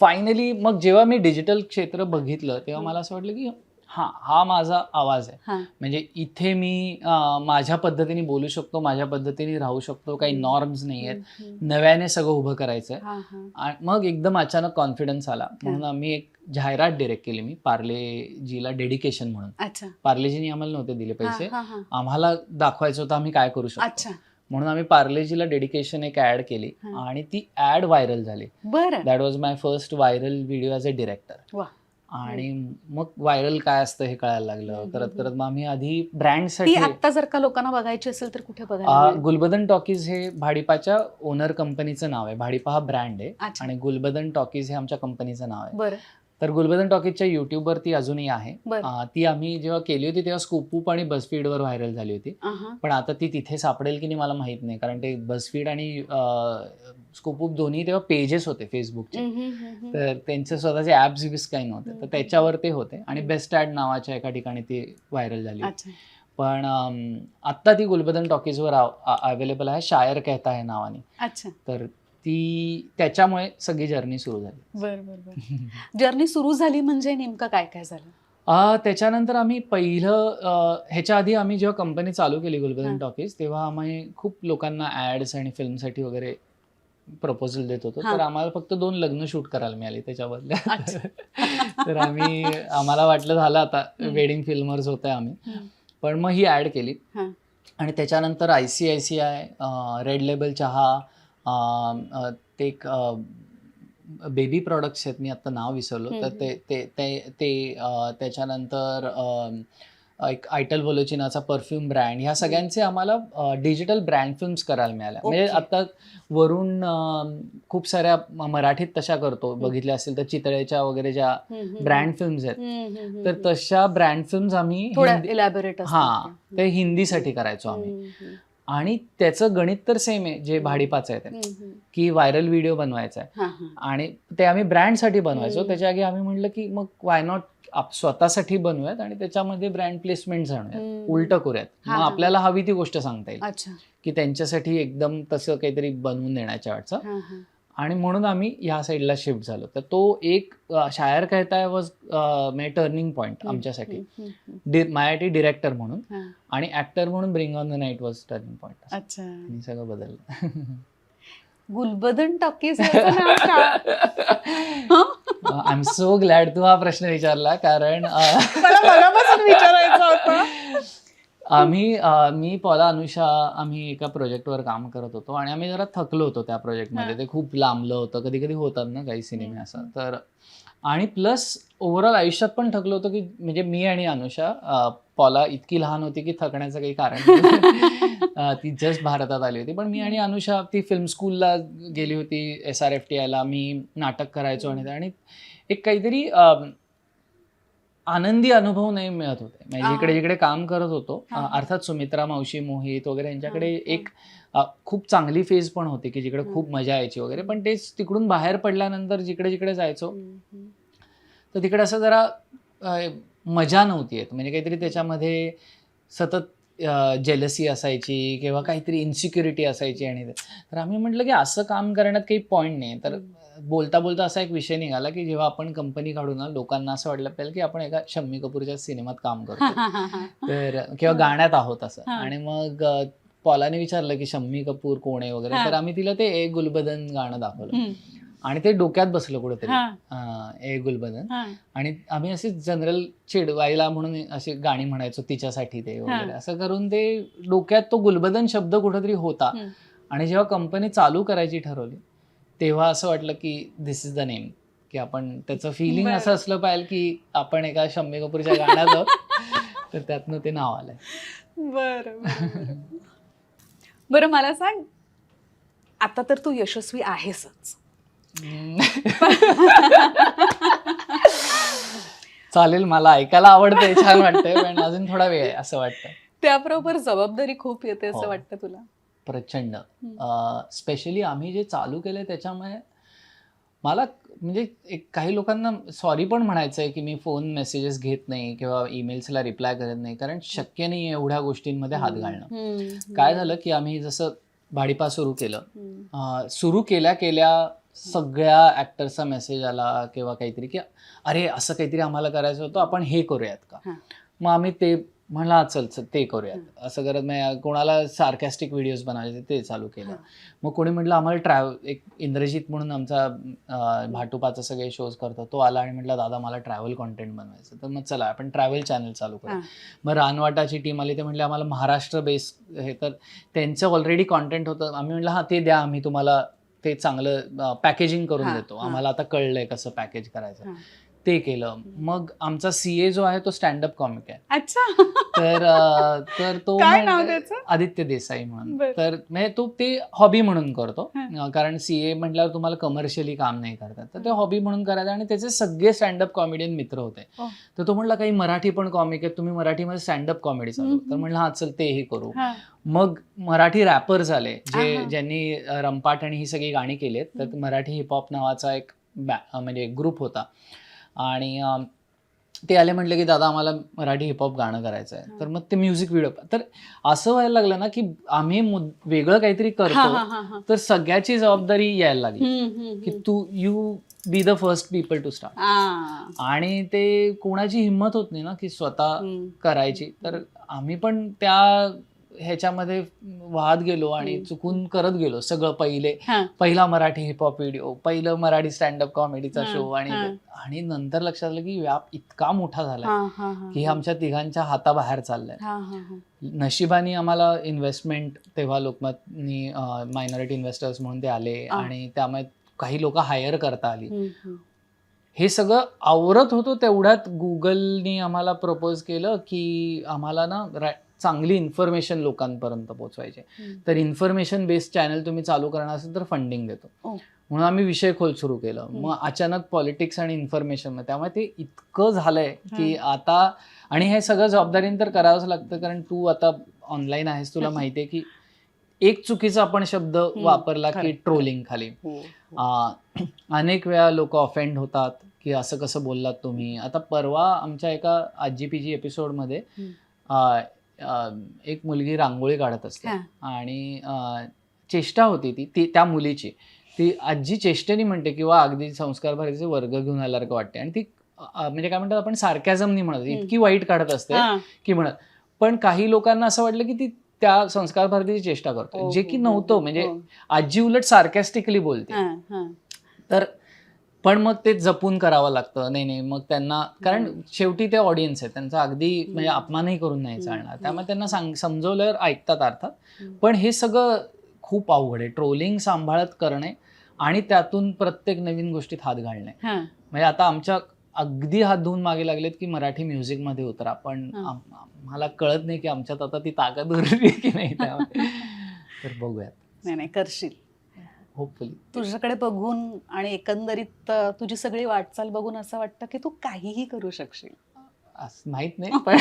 फायनली मग जेव्हा मी डिजिटल क्षेत्र बघितलं, तेव्हा मला असं वाटलं की हा माझा आवाज आहे. म्हणजे इथे मी माझ्या पद्धतीने बोलू शकतो, माझ्या पद्धतीने राहू शकतो, काही नॉर्म्स नाही आहेत, नव्याने सगळं उभं करायचंय. मग एकदम अचानक कॉन्फिडन्स आला, म्हणून आम्ही एक जाहिरात डिरेक्ट केली मी, पार्लेजीला डेडिकेशन म्हणून. पार्लेजीने आम्हाला नव्हते दिले पैसे, आम्हाला दाखवायचं होतं आम्ही काय करू शकतो, म्हणून आम्ही पार्लेजीला डेडिकेशन एक ऍड केली, आणि ती ऍड व्हायरल झाली. That was my first viral video as a director. आणि मग व्हायरल काय असतं हे कळायला लागलं. करत मग आम्ही आधी ब्रँडसाठी, आता जर का लोकांना बघायची असेल तर कुठे बघायला? गुलबदन टॉकीज हे भाडीपाच्या ओनर कंपनीचं नाव आहे. भाडीपा हा ब्रँड आहे, आणि गुलबदन टॉकीज हे आमच्या कंपनीचं नाव आहे. तर गुलबदन टॉकीजच्या युट्यूबवर ती अजूनही आहे. ती आम्ही जेव्हा केली होती तेव्हा स्कूपअप आणि बसफीडवर व्हायरल झाली होती. पण आता ती तिथे सापडेल की नाही मला माहित नाही, कारण ते बसफीड आणि स्कूपअप दोन्ही तेव्हा पेजेस होते फेसबुकचे, तर त्यांचे स्वतःचे ऍप्स बिप्स काही नव्हते, तर त्याच्यावर ते होते. आणि बेस्ट ॲड नावाच्या एका ठिकाणी ती व्हायरल झाली. पण आत्ता ती गुलबदन टॉकीजवर अवेलेबल आहे, शायर कहता है नावाने. तर ती त्याच्यामुळे सगळी जर्नी सुरू झाली. जर्नी सुरू झाली म्हणजे नेमकं काय काय झालं? त्याच्यानंतर आम्ही ह्याच्या आधी आम्ही जेव्हा कंपनी चालू केली गुलबदन टॉकीज, तेव्हा आम्ही खूप लोकांना ऍड्स आणि फिल्मसाठी वगैरे प्रपोजल देत होतो. तर आम्हाला फक्त 2 लग्न शूट करायला मिळाली त्याच्याबद्दल. तर आम्हाला वाटलं झालं आता वेडिंग फिल्मर्स होते आम्ही. पण मग ही ऍड केली, आणि त्याच्यानंतर ICICI, रेड लेबल चहा, ते एक बेबी प्रॉडक्ट्स आहेत, मी आता नाव विसरलो, तर ते त्याच्यानंतर एक आयटल वोलोचिनाचा परफ्यूम ब्रँड, ह्या सगळ्यांचे आम्हाला डिजिटल ब्रँड फिल्म्स करायला मिळाल्या. म्हणजे आता वरून खूप साऱ्या मराठीत तशा करतो, बघितल्या असतील तर चितळेच्या वगैरे ज्या ब्रँड फिल्म्स आहेत, तर तशा ब्रँड फिल्म्स आम्ही ते हिंदीसाठी करायचो आम्ही. आणि त्याचं गणित तर सेम आहे जे भाडीपाचं आहे ते, की व्हायरल व्हिडिओ बनवायचा आहे, आणि ते आम्ही ब्रँडसाठी बनवायचो. त्याच्या आधी आम्ही म्हटलं की मग वाय नॉट स्वतःसाठी बनवूयात आणि त्याच्यामध्ये ब्रँड प्लेसमेंट आणूयात, उलट करूयात. मग आपल्याला हवी ती गोष्ट सांगता येईल की त्यांच्यासाठी एकदम तसं काहीतरी बनवून देण्याच्या वाटचं. आणि म्हणून आम्ही ह्या साईडला शिफ्ट झालो. तर तो एक शायर कहता वॉज म्हणजे टर्निंग पॉईंट आमच्यासाठी. माझ्यासाठी डिरेक्टर म्हणून आणि ऍक्टर म्हणून bring on the night was turning point. अच्छा. आणि सगळं बदललं. गुलबदन टॉकीज याचं नाव का? आय एम सो ग्लॅड तू हा प्रश्न विचारला, कारण मला मनापासून विचारायचं होतं. मी पॉला अनुषा आम्ही एका प्रोजेक्टवर काम करत होतो आणि आम्ही जरा थकलो होतो त्या प्रोजेक्टमध्ये. ते खूप लांबलं होतं. कधी कधी होतात ना काही सिनेमे असं. तर आणि प्लस ओव्हरऑल आयुष्यात पण थकलो होतो, की म्हणजे मी आणि अनुषा, पॉला इतकी लहान होती की थकण्याचं काही कारण नव्हतं. ती जस्ट भारतात आली होती. पण मी आणि अनुषा ती फिल्म स्कूलला गेली होती SRFTIला. मी नाटक करायचो आणि एक काहीतरी आनंदी अनुभव नाही मिळत होते. म्हणजे जिकडे जिकडे काम करत होतो, अर्थात सुमित्रा मावशी, मोहित वगैरे यांच्याकडे एक खूप चांगली फेज पण होती की जिकडे खूप मजा यायची वगैरे. पण तेच तिकडून बाहेर पडल्यानंतर जिकडे जिकडे जायचो तर तिकडे असं जरा मजा नव्हती येत. म्हणजे काहीतरी त्याच्यामध्ये सतत जेलसी असायची किंवा काहीतरी इन्सिक्युरिटी असायची. आणि तर आम्ही म्हटलं की असं काम करण्यात काही पॉईंट नाही. तर बोलता बोलता असा एक विषय निघाला की जेव्हा आपण कंपनी काढू ना, लोकांना असं वाटलं पाहिजे की आपण एका शम्मी कपूरच्या सिनेमात काम करतो तर किंवा गाण्यात आहोत असं. आणि मग पॉलाने विचारलं की शम्मी कपूर कोण आहे वगैरे. तर आम्ही तिला ते ए गुलबदन गाणं दाखवलं आणि ते डोक्यात बसलं कुठेतरी, ए गुलबदन. आणि आम्ही असे जनरल चिडवायला म्हणून अशी गाणी म्हणायचो तिच्यासाठी ते वगैरे. असं करून ते डोक्यात तो गुलबदन शब्द कुठेतरी होता. आणि जेव्हा कंपनी चालू करायची ठरवली तेव्हा असं वाटलं की दिस इज द नेम, की आपण त्याचं फिलिंग असं असलं पाहिजे की आपण एका शम्मी कपूरच्या गाण्यात आहोत. तर त्यातनं ते नाव आलंय. बरं. बरं मला सांग, आता तर तू यशस्वी आहेसच. चालेल, मला ऐकायला आवडतंय, छान वाटतंय, पण अजून थोडा वेळ आहे असं वाटतं. त्याबरोबर जबाबदारी खूप येते असं वाटतं तुला? प्रचंड. स्पेशली आम्ही जे चालू केलंय त्याच्यामुळे मला म्हणजे काही लोकांना सॉरी पण म्हणायचं आहे की मी फोन मेसेजेस घेत नाही किंवा ईमेल्सला रिप्लाय करत नाही, कारण शक्य नाही एवढ्या गोष्टींमध्ये हात घालणं. काय झालं की आम्ही जसं भाडीपा सुरू केलं, सुरू केल्या सगळ्या ऍक्टर्सचा मेसेज आला किंवा काहीतरी की अरे असं काहीतरी आम्हाला करायचं होतं, आपण हे करूयात का. मग आम्ही ते म्हणला चल ते करूयात. असं करत नाही, कोणाला सार्कॅस्टिक व्हिडिओज बनवायचे ते चालू केलं. मग कोणी म्हटलं आम्हाला एक इंद्रजित म्हणून आमचा भाटुपाचं सगळे शोज करतो, तो आला आणि म्हटलं दादा मला ट्रॅव्हल कॉन्टेंट बनवायचं. तर मग चला आपण ट्रॅव्हल चॅनल चालू करू. मग रानवाटाची टीम आली, ते म्हटले आम्हाला महाराष्ट्र बेस हे, तर त्यांचं ऑलरेडी कॉन्टेंट होतं. आम्ही म्हटलं हां ते द्या, आम्ही तुम्हाला ते चांगलं पॅकेजिंग करून देतो, आम्हाला आता कळलंय कसं पॅकेज करायचं. ते केलं. मग आमचा CA जो आहे तो स्टँडअप कॉमिक आहे. अच्छा. तर तो काय नाव त्याचं? आदित्य देसाई म्हणून. तर म्हणजे तो ते हॉबी म्हणून करतो, कारण CA म्हटल्यावर तुम्हाला कमर्शियली काम नाही करतात, तर ते हॉबी म्हणून करायचं. आणि त्याचे सगळे स्टँडअप कॉमेडियन मित्र होते. तर तो म्हटला काही मराठी पण कॉमिक आहेत, तुम्ही मराठीमध्ये स्टँडअप कॉमेडी चालू. तर म्हणलं हा चल तेही करू. मग मराठी रॅपर्स आले ज्यांनी रंपाट आणि ही सगळी गाणी केलीत. तर मराठी हिपहॉप नावाचा एक म्हणजे ग्रुप होता आणि ते आले, म्हटले की दादा आम्हाला मराठी हिपहॉप गाणं करायचं आहे. तर मग ते म्युझिक व्हिडिओ. तर असं व्हायला लागलं ना की आम्ही वेगळं काहीतरी करतो तर सगळ्याची जबाबदारी यायला लागली की you be the first people to start. आणि ते कोणाची हिंमत होत नाही ना की स्वतः करायची. तर आम्ही पण त्या ह्याच्यामध्ये वाहत गेलो आणि चुकून करत गेलो सगळं. पहिला मराठी हिपहॉप व्हिडिओ, पहिलं मराठी स्टँडअप कॉमेडीचा शो. आणि नंतर लक्षात आलं की व्याप इतका मोठा झालाय की आमच्या तिघांच्या हाताबाहेर चाललाय. नशिबाने आम्हाला इन्व्हेस्टमेंट तेव्हा लोकमतनी मायनॉरिटी इन्व्हेस्टर्स म्हणून ते आले आणि त्यामुळे काही लोक हायर करता आली. हे सगळं आवरत होतो तेवढ्यात गुगलनी आम्हाला प्रपोज केलं की आम्हाला ना चांगली इन्फॉर्मेशन लोकांपर्यंत पोहोचवायचे. तर इन्फॉर्मेशन बेस्ड चॅनल तुम्ही चालू करणार असेल तर फंडिंग देतो. म्हणून आम्ही विषय खोल सुरू केलं. मग अचानक पॉलिटिक्स आणि इन्फॉर्मेशन, त्यामुळे ते इतकं झालंय की आता, आणि हे सगळं जबाबदारीने तर करावंच लागतं, कारण तू आता ऑनलाईन आहेस, तुला माहितीये की एक चुकीचा आपण शब्द वापरला की ट्रोलिंग खाली अनेक वेळा लोक ऑफेंड होतात की असं कसं बोललात तुम्ही. आता परवा आमच्या एका आजीपीजी एपिसोडमध्ये एक मुलगी रांगोळी काढत असते आणि चेष्टा होती ती त्या मुलीची ती आजी चेष्टेने म्हणते किंवा अगदी संस्कार भारतीचे वर्ग घेऊन आल्यासारखं वाटते. आणि ती म्हणजे काय म्हणतात आपण सार्कॅझमनी म्हणत, इतकी वाईट काढत असते की म्हणत. पण काही लोकांना असं वाटलं की ती त्या संस्कार भारतीची चेष्टा करतो, जे की नव्हतं. म्हणजे आजी उलट सार्कॅस्टिकली बोलते. तर पण मग ते जपून करावं लागतं. नाही नाही, मग त्यांना, कारण शेवटी ते ऑडियन्स आहे, त्यांचा अगदी म्हणजे अपमानही करून नाही चालणार. त्यामुळे त्यांना समजवल्यावर ऐकतात अर्थात. पण हे सगळं खूप अवघड आहे, ट्रोलिंग सांभाळत करणे आणि त्यातून प्रत्येक नवीन गोष्टीत हात घालणे. म्हणजे आता आमच्या अगदी हात धुवून मागे लागलेत की मराठी म्युझिकमध्ये उतरा, पण मला कळत नाही की आमच्यात आता ती ताकद उरली की नाही त्यामध्ये. तर बघूयात. नाही करशील होपफुली. तुझ्याकडे बघून आणि एकंदरीत तुझी सगळी वाटचाल बघून असं वाटतं की तू काहीही करू शकशील. माहित नाही, पण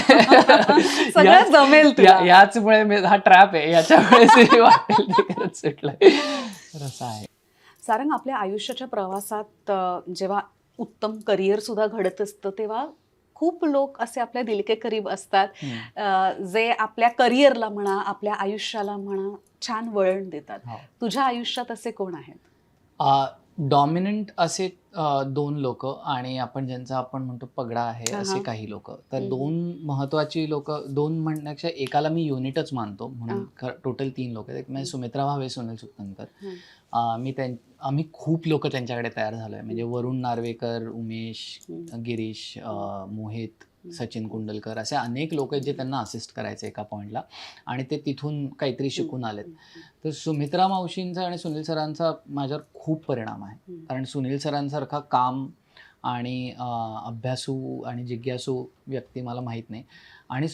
सगळं जमेल तुला. याचमुळे हा ट्रॅप आहे, याच्यामुळे वाटेल ते करत सुटलंय. तर असं आहे. सारंग, आपल्या आयुष्याच्या प्रवासात जेव्हा उत्तम करिअर सुद्धा घडत असतं तेव्हा खूप लोक असे आपल्या दिल के करीब असतात जे आपल्या करिअरला म्हणा, आपल्या आयुष्याला म्हणा छान वळण देतात. तुझ्या आयुष्यात असे कोण आहेत? डॉमिनंट असे 2 लोक, आणि आपण ज्यांचा आपण म्हणतो पगडा आहे असे काही लोक. तर 2 महत्वाची लोक, 2 म्हणण्यापेक्षा एकाला मी युनिटच मानतो, म्हणून टोटल 3 लोक आहेत. एक म्हणजे सुमित्रा भावे, सुनील सुक्तनकर. आम्ही खूप लोक त्यांच्याकडे तयार झालोय. म्हणजे वरुण नार्वेकर, उमेश, गिरीश, मोहित, सचिन कुंडलकर, असे अनेक लोक आहेत जे त्यांना असिस्ट करायचे एका पॉईंटला, आणि ते तिथून काहीतरी शिकून आलेत. तर सुमित्रा मावशींचा आणि सुनील सरांचा माझ्यावर खूप परिणाम आहे. कारण सुनील सरांसारखा काम आणि अभ्यासू आणि जिज्ञासू व्यक्ती मला माहीत नाही. आणि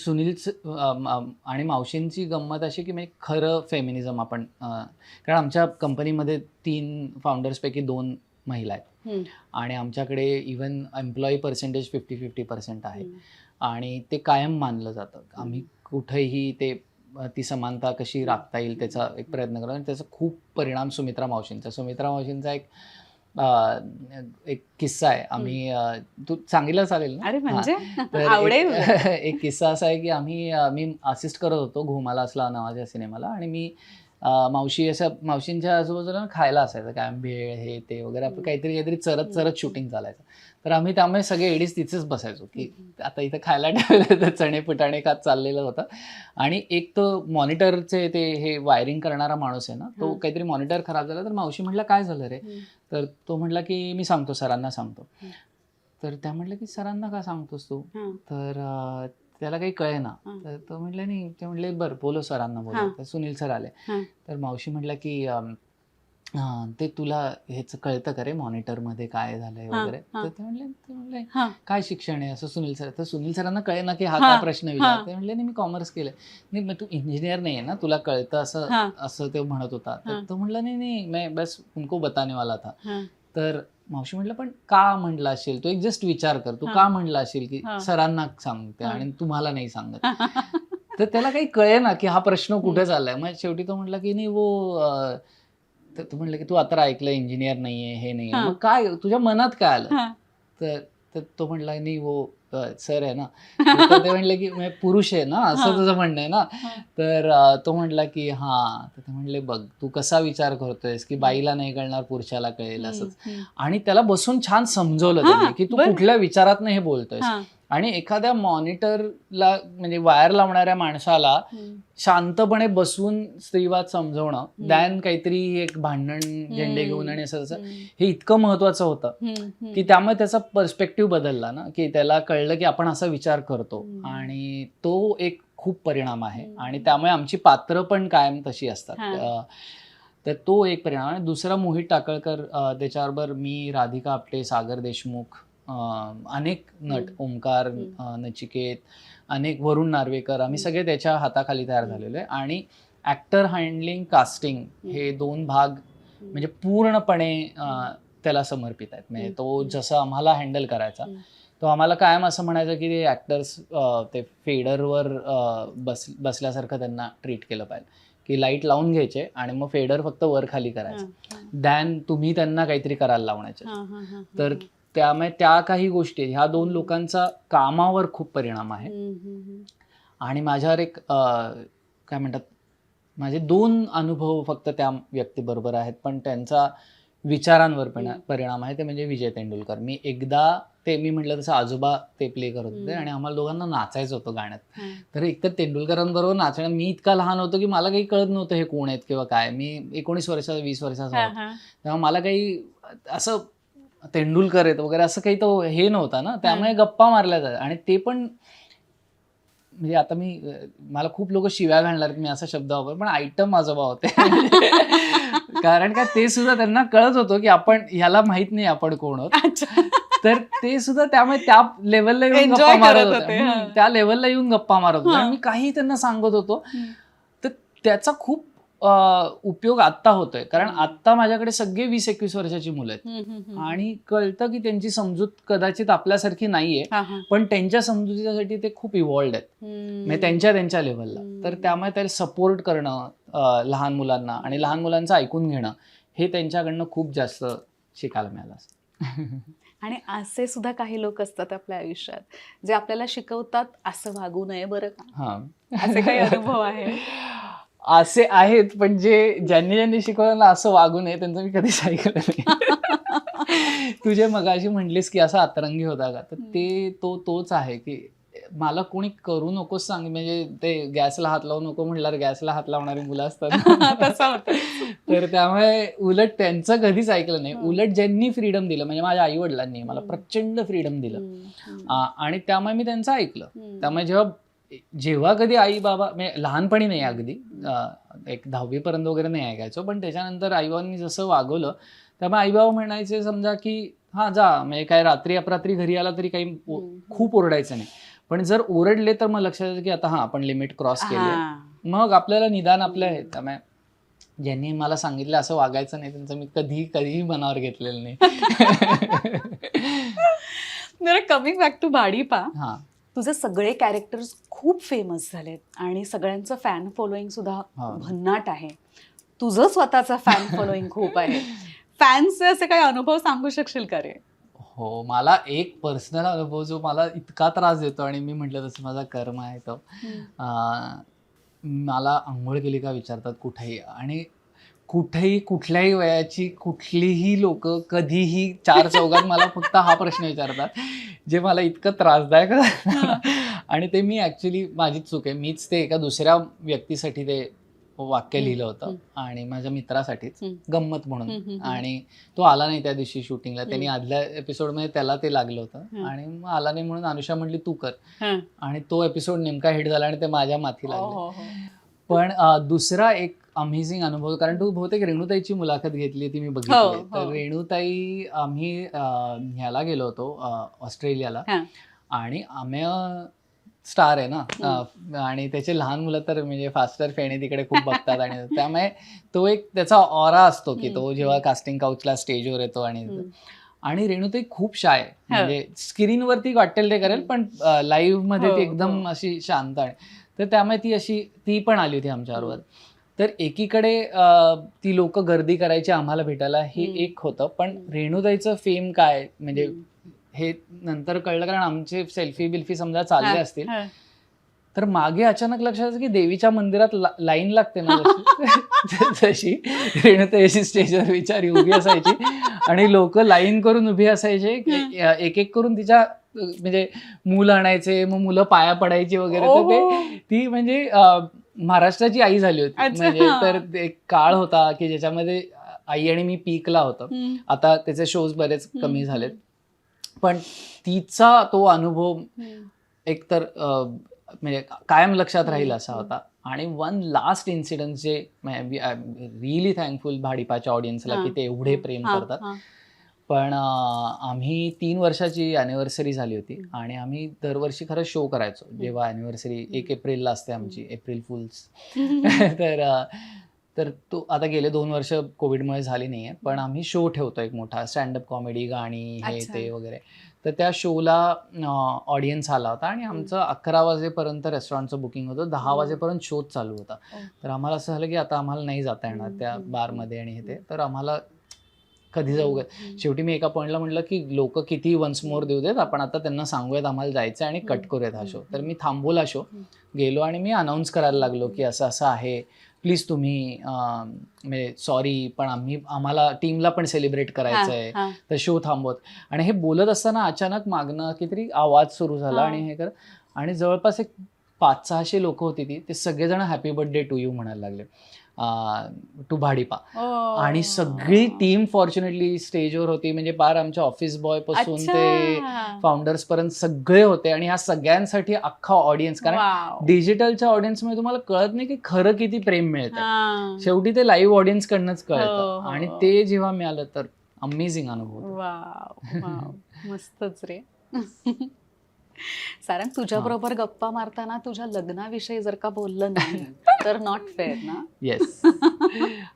आणि मावशींची गंमत अशी की म्हणजे खरं फेमिनिझम आपण, कारण आमच्या कंपनीमध्ये 3 फाउंडर्सपैकी 2 महिला आहेत, आणि आमच्याकडे इवन एम्प्लॉई पर्सेंटेज 50-50% आहे, आणि ते कायम मानलं जातं. आम्ही कुठेही ती समानता कशी राखता येईल त्याचा एक प्रयत्न करतो, आणि त्याचा खूप परिणाम सुमित्रा मावशींचा एक किस्सा आहे. आम्ही तू सांगितलं चालेल ना? म्हणजे एक किस्सा असा आहे की मी असिस्ट करत होतो घुमाला असला नावाच्या सिनेमाला, आणि मी मावशींच्या आजूबाजूला खायला असायचं, काय भेळ हे ते वगैरे, आपण काहीतरी चरत शूटिंग चालायचं. तर आम्ही त्यामुळे सगळे एडीच तिथेच बसायचो की आता इथं खायला ठेवलं तर चणे फुटाणे खात चाललेलं होतं. आणि एक तो मॉनिटरचे ते हे वायरिंग करणारा माणूस आहे ना, तो काहीतरी मॉनिटर खराब झाला. तर मावशी म्हटलं काय झालं रे? तर तो म्हटला की मी सांगतो, सरांना सांगतो. तर त्या म्हटलं की सरांना का सांगतोस तू? तर त्याला काही कळे ना. तर तो म्हटलं नाही. ते म्हटले बरं बोलो सरांना बोलो. तर सुनील सर आले. तर मावशी म्हटलं की ते तुला ह्याचं कळतं का रे, मॉनिटरमध्ये काय झालंय वगैरे? तर ते म्हणले काय शिक्षण आहे असं सुनील सर. तर सुनील सरांना कळे ना की हा काय प्रश्न विचार. ते म्हणले नाही मी कॉमर्स केलंय. नाही मग तू इंजिनियर नाही आहे ना, तुला कळतं असं ते म्हणत होता. तर तो म्हटलं नाही मैं बस उनको बताने वाला था. तर मावशी म्हटलं पण का म्हणला असेल तू, एक जस्ट विचार कर, तू का म्हणला असेल की सरांना सांगते आणि तुम्हाला नाही सांगत. तर त्याला काही कळे ना की हा प्रश्न कुठे चाललाय. मग शेवटी तो म्हटला की नाही तर तू म्हटलं की तू आता ऐकलं इंजिनियर नाहीये, हे नाहीये, मग काय तुझ्या मनात काय आलं? तर तो म्हटला नाही सर आहे ना. तर ते म्हटलं की पुरुष आहे ना, असं तुझं म्हणणं आहे ना. तर तो म्हटला की तर ते म्हणले बघ तू कसा विचार करतोयस की बाईला नाही कळणार पुरुषाला कळेल असंच. आणि त्याला बसून छान समजवलं त्यांनी की तू कुठल्या विचारातनं हे बोलतोयस. आणि एखाद्या मॉनिटरला म्हणजे वायर लावणाऱ्या माणसाला शांतपणे बसून स्त्रीवाद समजवणं दॅन काहीतरी एक भांडण झेंडे घेऊन आणि असं तसं, हे इतकं महत्वाचं होतं की त्यामुळे त्याचा पर्स्पेक्टिव्ह बदलला ना, की त्याला कळलं की आपण असा विचार करतो. आणि तो एक खूप परिणाम आहे. आणि त्यामुळे आमची पात्र पण कायम तशी असतात. तर तो एक परिणाम आहे. दुसरा मोहित टाकळकर, त्याच्याबरोबर मी, राधिका आपटे, सागर देशमुख, अनेक नट, ओमकार, नचिकेत, अनेक, वरुण नार्वेकर, आम्ही सगळे त्याच्या हाताखाली तयार झालेलो आहे. आणि ॲक्टर हँडलिंग, कास्टिंग हे 2 भाग म्हणजे पूर्णपणे त्याला समर्पित आहेत. म्हणजे तो जसं आम्हाला हँडल करायचा, तो आम्हाला कायम असं म्हणायचं की ते ॲक्टर्स ते फेडरवर बसल्यासारखं त्यांना ट्रीट केलं पाहिजे, की लाईट लावून घ्यायचे आणि मग फेडर फक्त वर खाली करायचं, दॅन तुम्ही त्यांना काहीतरी करायला लावण्याचे. तर त्यामुळे त्या काही गोष्टी, ह्या 2 लोकांचा कामावर खूप परिणाम आहे. आणि माझ्यावर एक काय म्हणतात, माझे 2 अनुभव फक्त त्या व्यक्तीबरोबर आहेत, पण त्यांचा विचारांवर परिणाम आहे ते म्हणजे विजय तेंडुलकर. मी एकदा ते मी म्हटलं तसं आजोबा ते प्ले करत होते आणि आम्हाला दोघांना नाचायचं होतं गाण्यात. तर एकतर तेंडुलकरांबरोबर नाचणं, मी इतका लहान होतो की मला काही कळत नव्हतं हे कोण आहेत किंवा काय. मी 19 वर्षाचा 20 वर्षाचा होतो, तेव्हा मला काही असं तेंडुलकर आहेत वगैरे असं काही तो हे नव्हता ना. त्यामुळे गप्पा मारल्या जातात आणि ते पण म्हणजे आता मला खूप लोक शिव्या घालणार मी असा शब्द वापर, पण आयटम आजोबा होते. कारण का ते सुद्धा त्यांना कळत होतं की आपण ह्याला माहित नाही आपण कोण आहोत. तर ते सुद्धा त्यामुळे त्या लेवलला येऊन गप्पा मारत होते. त्या लेवलला येऊन गप्पा मारत होते आणि मी काही त्यांना सांगत होतो. तर त्याचा खूप उपयोग आत्ता होतोय, कारण आत्ता माझ्याकडे सगळे 20-21 वर्षाची मुलं आहेत आणि कळतं की त्यांची समजूत कदाचित आपल्यासारखी नाहीये, पण त्यांच्या समजुतीसाठी ते खूप इव्हॉल्ड आहेत, म्हणजे त्यांच्या लेव्हलला. तर त्यामुळे त्याला सपोर्ट करणं लहान मुलांना आणि लहान मुलांचं ऐकून घेणं हे त्यांच्याकडनं खूप जास्त शिकायला मिळालं असं. आणि असे सुद्धा काही लोक असतात आपल्या आयुष्यात जे आपल्याला शिकवतात असं वागू नये बरं का. असे काही अनुभव आहे? असे आहेत, पण ज्यांनी शिकवलं ना असं वागू नये त्यांचं मी कधीच ऐकलं नाही. तू जे मगाशी म्हटलीस की असा अतरंगी होता का, तर ते तोच आहे की मला कोणी करू नकोस सांग, म्हणजे ते गॅसला हात लावू नको म्हणल्यावर गॅसला हात लावणारी मुलं असतात. तर त्यामुळे उलट त्यांचं कधीच ऐकलं नाही. उलट ज्यांनी फ्रीडम दिलं म्हणजे माझ्या आई वडिलांनी मला प्रचंड फ्रीडम दिलं आणि त्यामुळे मी त्यांचं ऐकलं. त्यामुळे जेव्हा कधी आई बाबा म्हणजे लहानपणी नाही, अगदी एक 10वी पर्यंत वगैरे नाही ऐकायचो, पण त्याच्यानंतर आईबाबांनी जसं वागवलं त्यामुळे आईबाबा म्हणायचे समजा की हा जा, म्हणजे काय रात्री अपरात्री घरी आला तरी काही खूप ओरडायचं नाही, पण जर ओरडले तर मग लक्षात येतं की आता आपण लिमिट क्रॉस केली, मग आपल्याला निदान आपलं आहे. त्यामुळे ज्यांनी मला सांगितलं असं वागायचं नाही त्यांचं मी कधीही मनावर घेतलेलं नाही. कमिंग बॅक टू भाडीपा, तुझे सगळे कॅरेक्टर्स खूप फेमस झालेत आणि सगळ्यांचं फॅन फॉलोईंग सुद्धा भन्नाट आहे. तुझं स्वतःचं फॅन फॉलोईंग खूप आहे. फॅन्सचे असे काही अनुभव सांगू शकशील का रे? हो, मला एक पर्सनल अनुभव जो मला इतका त्रास देतो आणि मी म्हटलं तसं माझा कर्म आहे तो, मला आंघोळ केली का विचारतात कुठेही, आणि कुठल्याही वयाची कुठलीही लोक कधीही 4 चौघात मला फक्त हा प्रश्न विचारतात, जे मला इतकं त्रासदायक आणि ते मी ऍक्च्युली माझीच चूक आहे. मीच ते एका दुसऱ्या व्यक्तीसाठी ते वाक्य लिहिलं होतं आणि माझ्या मित्रासाठीच गंमत म्हणून, आणि तो आला नाही त्या दिवशी शूटिंगला. त्यांनी आदल्या एपिसोडमध्ये त्याला ते लागलं होतं आणि मग आला नाही म्हणून अनुषा म्हटली तू कर, आणि तो एपिसोड नेमका हिट झाला आणि ते माझ्या माथी लागले. पण दुसरा एक अमेझिंग अनुभव, कारण तू बहुतेक रेणुताईची मुलाखत घेतली ती मी बघितली. तर रेणुताई, आम्ही ह्याला गेलो होतो ऑस्ट्रेलियाला, आणि आम्ही स्टार आहे ना आणि त्याचे लहान मुलं तर म्हणजे फास्टर फेणे तिकडे खूप बघतात आणि त्यामुळे तो एक त्याचा ऑरा असतो की तो जेव्हा कास्टिंग काउचला स्टेजवर येतो आणि रेणुताई खूप शाय, म्हणजे स्क्रीनवरती वाटेल ते करेल पण लाईव्ह मध्ये ती एकदम अशी शांत आहे. तर त्यामुळे ती पण आली होती आमच्याबरोबर. तर एकीकडे ती लोक गर्दी करायची आम्हाला भेटायला, हे एक होतं, पण रेणुताईचं फेम काय म्हणजे हे नंतर कळलं, कारण आमचे सेल्फी बिल्फी समजा चालले असतील तर मागे अचानक लक्षात की देवीच्या मंदिरात लाईन लागते ना तशी रेणुताई स्टेजवर विचारी उभी असायची आणि लोक लाईन करून उभी असायचे, एक एक करून तिच्या म्हणजे मुलं आणायचे, मग मुलं पाया पडायची वगैरे. तर ती म्हणजे महाराष्ट्राची आई झाली होती. म्हणजे तर एक काळ होता की ज्याच्यामध्ये आई आणि मी पीकला होतं. आता त्याचे शोज बरेच कमी झालेत, पण तिचा तो अनुभव एकतर म्हणजे कायम लक्षात राहील असा होता. आणि वन लास्ट इन्सिडन्स जे रिअली थँकफुल भाडीपाच्या ऑडियन्सला की ते एवढे प्रेम करतात. पण आम्ही 3 वर्षाची अॅनिव्हर्सरी झाली होती आणि आम्ही दरवर्षी खरं शो करायचो. जेव्हा अॅनिव्हर्सरी 1 एप्रिलला असते आमची, एप्रिल फुल्स. तर तो आता गेले 2 वर्ष कोविडमुळे झाली नाहीये, पण आम्ही शो ठेवतो एक मोठा, स्टँडअप कॉमेडी, गाणी, हे ते वगैरे. तर त्या शोला ऑडियन्स आला होता आणि आमचं 11 वाजेपर्यंत रेस्टॉरंटचं बुकिंग होतं, 10 वाजेपर्यंत शो चालू होता. तर आम्हाला असं झालं की आता आम्हाला नाही जाता येणार त्या बारमध्ये आणि हे ते, तर आम्हाला कधी जाऊ. शेवटी मी एका पॉईंटला म्हटलं की लोक किती वन्स मोर देऊ देत, आपण आता त्यांना सांगूयात आम्हाला जायचं आणि कट करूयात हा शो. तर मी थांबवला शो, गेलो आणि मी अनाऊन्स करायला लागलो की असं असं आहे, प्लीज तुम्ही म्हणजे सॉरी, पण आम्हाला टीमला पण सेलिब्रेट करायचं आहे, तर शो थांबवत. आणि हे बोलत असताना अचानक मागणं कितीतरी आवाज सुरू झाला आणि हे कर, आणि जवळपास एक 500-600 लोक होती ते सगळेजण हॅपी बर्थडे टू यू म्हणायला लागले, टू भाडीपा. आणि सगळी टीम फॉर्च्युनेटली स्टेजवर होती, म्हणजे पार आमच्या ऑफिस बॉय पासून ते फाउंडर्स पर्यंत सगळे होते. आणि ह्या सगळ्यांसाठी अख्खा ऑडियन्स, कारण डिजिटलच्या ऑडियन्समध्ये तुम्हाला कळत नाही की खरं किती प्रेम मिळतं, शेवटी ते लाईव्ह ऑडियन्स कडनंच कळतं. आणि ते जेव्हा मिळालं तर अमेझिंग अनुभव. मस्तच रे. सारंग, तुझ्या बरोबर गप्पा मारताना तुझ्या लग्नाविषयी जर का बोललं नाही तर नॉट फेअर ना. येस.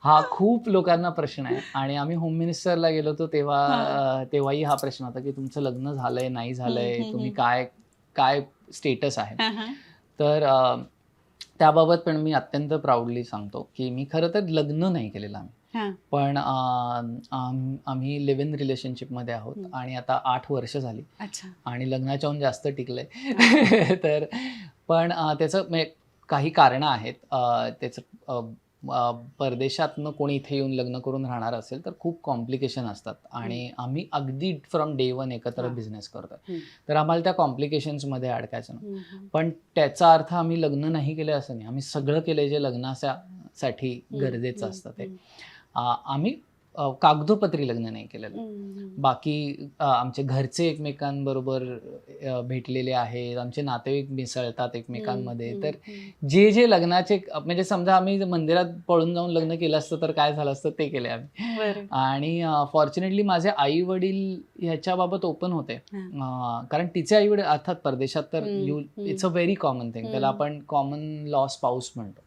हा खूप लोकांना प्रश्न आहे. आणि आम्ही होम मिनिस्टरला गेलो होतो तेव्हाही हा प्रश्न होता की तुमचं लग्न झालंय नाही झालंय, तुम्ही काय स्टेटस आहे. तर त्याबाबत पण मी अत्यंत प्राऊडली सांगतो की मी खरं तर लग्न नाही केलेलं आम्ही, पण आम्ही लिव्ह इन रिलेशनशिपमध्ये आहोत आणि आता 8 वर्ष झाली आणि लग्नाच्याहून जास्त टिकलंय. तर पण त्याचं काही कारणं आहेत. त्याचं परदेशातनं कोणी इथे येऊन लग्न करून राहणार असेल तर खूप कॉम्प्लिकेशन असतात. आणि आम्ही अगदी फ्रॉम डे वन एकत्र बिझनेस करतोय, तर आम्हाला त्या कॉम्प्लिकेशन्समध्ये अडकायचं नाही. पण त्याचा अर्थ आम्ही लग्न नाही केलं असं नाही. आम्ही सगळं केलंय जे लग्नासाठी गरजेचं असतं ते. आम्ही कागदोपत्री लग्न नाही केलेलं. बाकी आमचे घरचे एकमेकांबरोबर भेटलेले आहेत, आमचे नातेवाईक मिसळतात एकमेकांमध्ये. तर जे लग्नाचे, म्हणजे समजा आम्ही मंदिरात पळून जाऊन लग्न केलं असतं तर काय झालं असतं ते केले आम्ही. आणि फॉर्च्युनेटली माझे आई वडील ह्याच्याबाबत ओपन होते, कारण तिचे आई वडील अर्थात परदेशात तर it's a very common thing, त्याला आपण कॉमन लॉ स्पाऊस म्हणतो.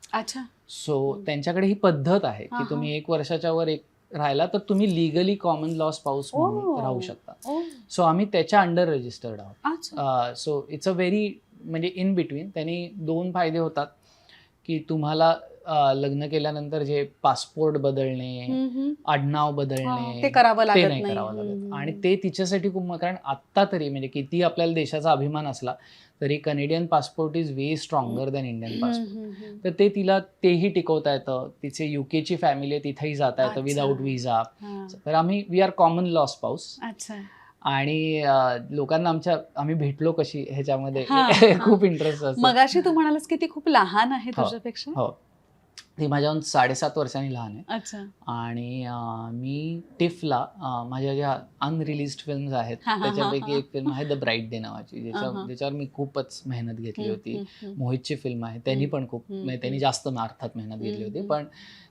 सो त्यांच्याकडे ही पद्धत आहे की तुम्ही 1 वर्षाच्या वर राहिला तर तुम्ही लिगली कॉमन लॉ स्पाऊस म्हणून राहू शकता. सो आम्ही त्याच्या अंडर रजिस्टर्ड आहोत. सो इट्स अ व्हेरी, म्हणजे इन बिटवीन. त्यांनी 2 फायदे होतात की तुम्हाला लग्न केल्यानंतर जे पासपोर्ट बदलणे, आडनाव बदलणे, ते नाही करावं लागत. आणि ते तिच्यासाठी खूप, कारण आत्ता तरी म्हणजे किती आपल्याला देशाचा अभिमान असला तरी Canadian passport is way stronger than Indian passport. तर ते तिला तेही टिकवता येतं. तिचे युकेची फॅमिली आहे तिथेही जाता येतं विदाऊट विजा. तर we are common law spouse. आणि लोकांना आम्ही भेटलो कशी ह्याच्यामध्ये खूप इंटरेस्ट असतो. मगाशी तू म्हणालास की ती खूप लहान आहे तुझ्यापेक्षा. हो, ती माझ्याहून 7.5 वर्षांनी लहान आहे. आणि मी टिफला माझ्या ज्या अनरिलीज्ड फिल्म्स आहेत त्याच्यापैकी एक फिल्म आहे द ब्राईट डे नावाची, ज्याच्यावर मी खूपच मेहनत घेतली होती. मोहितची फिल्म आहे, त्यांनी पण त्यांनी जास्त अर्थात मेहनत घेतली होती, पण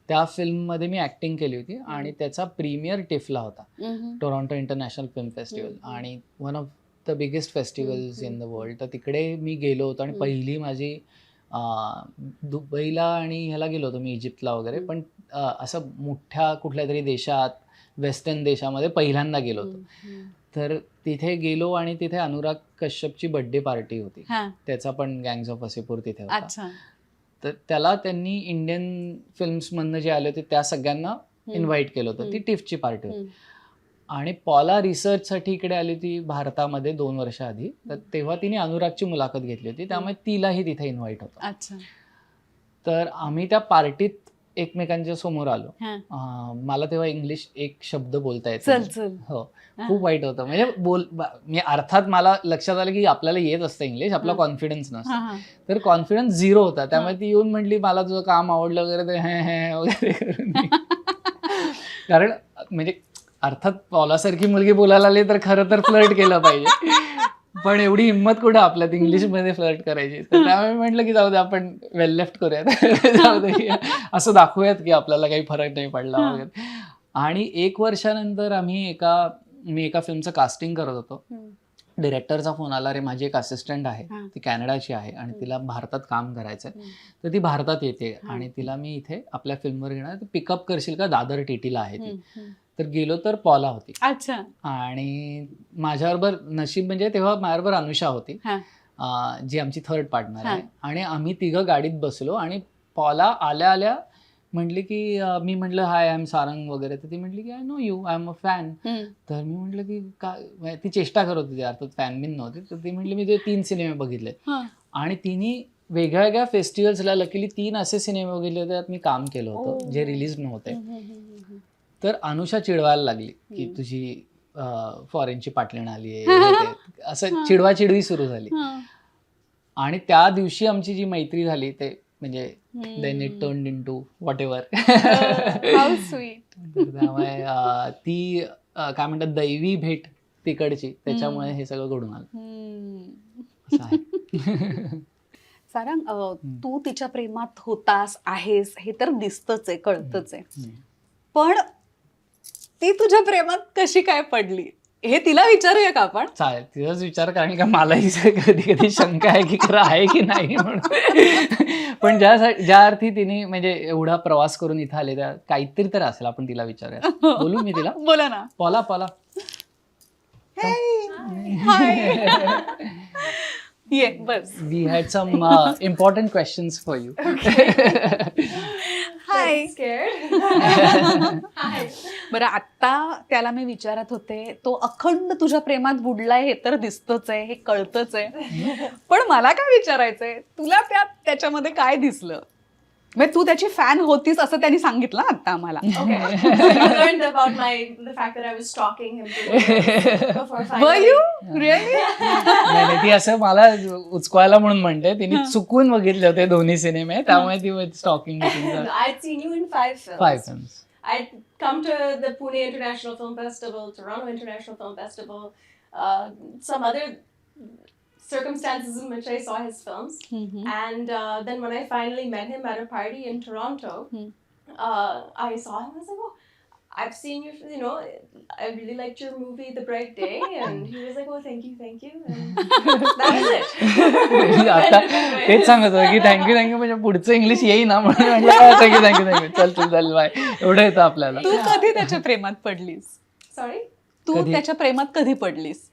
त्या फिल्ममध्ये मी ऍक्टिंग केली होती. आणि त्याचा प्रीमियर टिफला होता, टोरंटो इंटरनॅशनल फिल्म फेस्टिवल, आणि one of the biggest festivals in the world. तर तिकडे मी गेलो होतो आणि पहिली माझी दुबईला आणि ह्याला गेलो होतो मी, इजिप्तला वगैरे, पण असं मोठ्या कुठल्या तरी देशात, वेस्टर्न देशामध्ये पहिल्यांदा गेलो होतो. तर तिथे गेलो आणि तिथे अनुराग कश्यपची बर्थडे पार्टी होती, त्याचा पण गँग्स ऑफ वसेपूर तिथे होता. तर त्याला त्यांनी इंडियन फिल्म्समधनं जे आले होते त्या सगळ्यांना इन्व्हाइट केलं होतं. ती टिफची पार्टी होती. आणि पॉला रिसर्चसाठी इकडे आली होती भारतामध्ये 2 वर्ष आधी. तर तेव्हा तिने अनुरागची मुलाखत घेतली होती, त्यामुळे तिलाही तिथे इन्व्हाइट होतं. तर आम्ही त्या पार्टीत एकमेकांच्या समोर आलो. मला तेव्हा इंग्लिश एक शब्द बोलता येत हो, खूप वाईट होतं. म्हणजे अर्थात मला लक्षात आलं की आपल्याला येत असतं इंग्लिश, आपला कॉन्फिडन्स नसतं. तर कॉन्फिडन्स 0 होता. त्यामुळे ती येऊन म्हटली मला तुझं काम आवडलं वगैरे, ते हे वगैरे करून. कारण म्हणजे अर्थात पॉलासारखी मुलगी बोलायला आली तर खरं तर फ्लर्ट केलं पाहिजे, पण एवढी हिंमत कुठं आपल्यात इंग्लिशमध्ये फ्लर्ट करायची. तर त्यामुळे म्हटलं की जाऊ दे, आपण वेल लेफ्ट करूयात, जाऊ दे, असं दाखवूयात की आपल्याला काही फरक नाही पडला वगैरे. आणि 1 वर्षानंतर मी एका फिल्मचं कास्टिंग करत होतो. डिरेक्टरचा फोन आला, रे माझी एक असिस्टंट आहे, ती कॅनडाची आहे आणि तिला भारतात काम करायचं आहे, तर ती भारतात येते आणि तिला मी इथे आपल्या फिल्मवर घेणार, पिकअप करशील का, दादर टीटीला आहे ती. तर गेलो तर पॉला होती. आणि माझ्याबरोबर नशीब म्हणजे तेव्हा माझ्याबरोबर अनुषा होती, जी आमची थर्ड पार्टनर आहे. आणि आम्ही तिघं गाडीत बसलो आणि पॉला आल्या आल्या म्हटली की मी म्हटलं हाय आय एम सारंग वगैरे, तर ती म्हटली की I know you, I am a fan. तर मी म्हटलं की काय, ती चेष्टा करत होती, अर्थात फॅन बिन नव्हती. तर ती म्हटली मी ते 3 सिनेमे बघितले. आणि तिने वेगळ्या वेगळ्या फेस्टिवल्सला लकीली 3 असे सिनेमे बघितले होते त्यात मी काम केलं होतं जे रिलीज नव्हते. तर अनुषा चिडवायला लागली की तुझी फॉरेनची पाटलीण आली आहे, असं चिडवाचिडवी सुरू झाली. आणि त्या दिवशी आमची जी मैत्री झाली ते म्हणजे then it turned into whatever. त्यामुळे ती काय म्हणतात दैवी भेट तिकडची, त्याच्यामुळे हे सगळं घडून आलं. असं आहे. सारंग, तू तिच्या प्रेमात होतास, आहेस, हे तर दिसतच आहे, कळतच आहे. पण ती तुझ्या प्रेमात कशी काय पडली हे तिला विचारूया का आपण? चालेल, तिचाच विचार, कारण का मलाही कधी कधी शंका आहे की खरं आहे की नाही म्हणून. पण ज्या अर्थी तिने म्हणजे एवढा प्रवास करून इथं आले त्या काहीतरी तर असेल, आपण तिला विचारूया. बोलू मी तिला? बोला ना. पॉला ये बस. We had some important questions for you. Hi. Hi. बरं, आता त्याला मी विचारत होते, तो अखंड तुझ्या प्रेमात बुडलाय हे तर दिसतच आहे, हे कळतच आहे. पण मला काय विचारायचंय, तुला त्याच्यामध्ये काय दिसलं? म्हणजे तू त्याची फॅन होतीस असं त्यांनी सांगितलं ना आता आम्हाला. Okay. So you learned about the fact that I was stalking him before Were finally. you? Really? नाही, ती असं मला उचकवायला म्हणून म्हणते. तिने चुकून बघितले होते दोन्ही सिनेमे, त्यामुळे ती stocking I'd seen you in 5 films. 5 films. I'd come to the Pune International Film Festival, Toronto International Film Festival, some other circumstances in which I saw his films. And then when I finally met him at a party in Toronto, I saw him. I was like, oh, I've seen you, I really liked your movie, The Bright Day. And he was like, oh, thank you. And that was it. आता तेच सांगत होतो की thank you म्हणजे पुढचं English येईना म्हणून म्हटलं थँक्यू चल बाय, एवढं येतं आपल्याला. तू कधी त्याच्या प्रेमात पडलीस? Sorry? तू कधी? त्याच्या प्रेमात कधी पडलीस?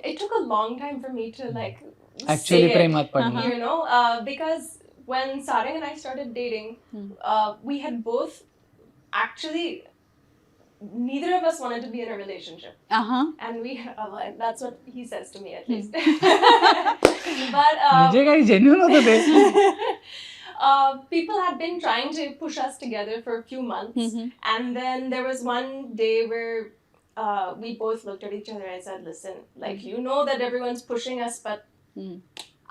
It took a long time for me to Actually say it, प्रेमात पडणं. because when Sarang and I started dating, we had both actually, neither of us wanted to be in a relationship. And we, that's what he says to me at least. But म्हणजे काही genuine होतं ते. people had been trying to push us together for a few months. And then there was one day where we both looked at each other and said, listen, you know that everyone's pushing us, but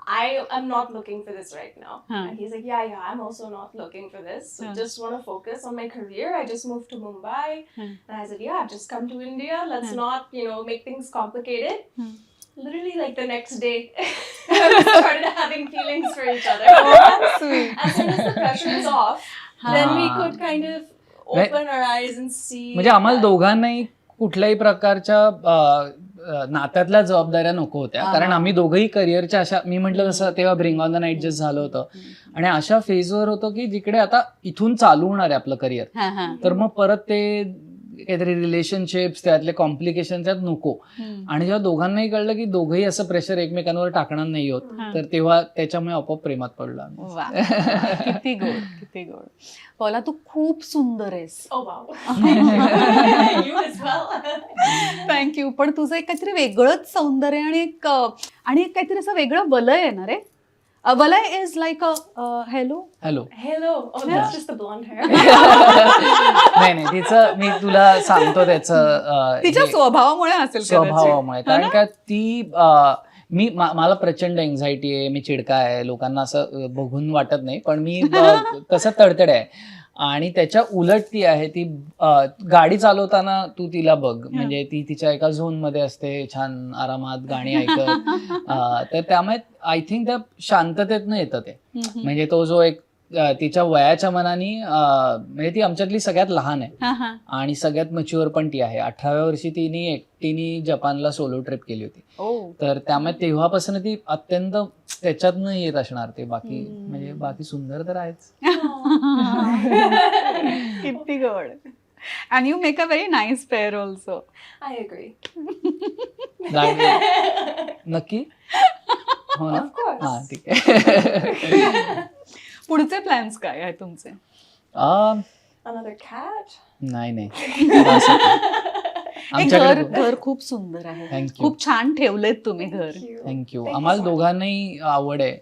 I am not looking for this right now. And he's like, yeah, I'm also not looking for this. So just want to focus on my career. I just moved to Mumbai. And I said, yeah, just come to India. Let's not, make things complicated. Literally the next day, we started having feelings for each other. Sweet. As soon as the pressure was off, then we could kind of open our eyes and see. म्हणजे आम्हाला दोघांनाही कुठल्याही प्रकारच्या नात्यातल्या जबाबदाऱ्या नको होत्या, कारण आम्ही दोघंही करिअरच्या अशा, मी म्हटलं तसं तेव्हा bring on the night just झालं होतं आणि अशा फेजवर होतो की जिकडे आता इथून चालू होणार आहे आपलं करिअर. तर मग परत ते काहीतरी रिलेशनशिप्स त्यातले कॉम्प्लिकेशन त्यात नको. आणि जेव्हा दोघांनाही कळलं की दोघंही असं प्रेशर एकमेकांवर टाकणार नाही होत, तर तेव्हा त्याच्यामुळे आपोआप प्रेमात पडलो आम्ही. वा, किती गोड, किती गोड. पॉला, तू खूप सुंदर आहेस. Oh wow. You as well. Thank you. पण तुझं एक काहीतरी वेगळंच सौंदर्य आणि एक काहीतरी असं वेगळं वलय आहे ना रे. वलय is like hello. Hello. Oh, that's just the blonde hair. नाही तिचं मी तुला सांगतो त्याचं तिच्या स्वभावामुळे असेल कदाचित. स्वभावामुळे, कारण का ती मला प्रचंड एन्झायटी आहे, मी चिडका आहे, लोकांना असं बघून वाटत नाही, पण मी तसं तडतड आहे. आणि त्याच्या उलट ती आहे, ती गाडी चालवताना तू तिला बघ, म्हणजे ती तिच्या एका झोन मध्ये असते, छान आरामात गाणी ऐकत. तर त्यामुळे आय थिंक त्या शांततेतनं येतं ते. म्हणजे तो जो एक तिच्या वयाच्या मनाने, म्हणजे ती आमच्यातली सगळ्यात लहान आहे आणि सगळ्यात मच्युअर पण ती आहे. 18व्या वर्षी तिने एकटीने जपानला सोलो ट्रिप केली होती. तर त्यामुळे तेव्हापासून ती अत्यंत त्याच्यातनं येत असणार ते. बाकी म्हणजे बाकी सुंदर तर आहेच. किती गोड. And you make a very nice pair also. I agree. नक्की हो ना? Of course. हा, ठीक आहे. पुढचे प्लॅन्स काय आहे तुमचे? Another cat? नाही बस आता. आमच्याकडे घर खूप सुंदर आहे. थँक्यू खूप छान ठेवलेत तुम्ही घर. Thank you. Thank you. Thank you आम्हाला so much. दोघांनाही आवड आहे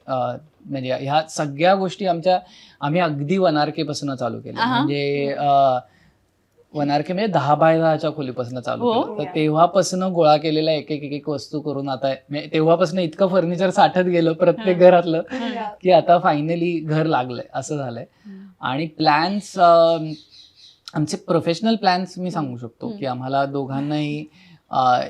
म्हणजे ह्या सगळ्या गोष्टी आम्ही अगदी वनारके पासून चालू केलं. आहा. म्हणजे वनारके म्हणजे 10 बाय 10च्या खोलीपासून चालू हो. केलं. तर तेव्हापासून गोळा केलेल्या एक वस्तू करून आता म्हणजे तेव्हापासून इतकं फर्निचर साठत गेलं प्रत्येक घरातलं Yeah. की आता फायनली घर लागलंय असं झालंय. आणि प्लॅन्स आमचे प्रोफेशनल प्लॅन्स मी सांगू शकतो की आम्हाला दोघांनाही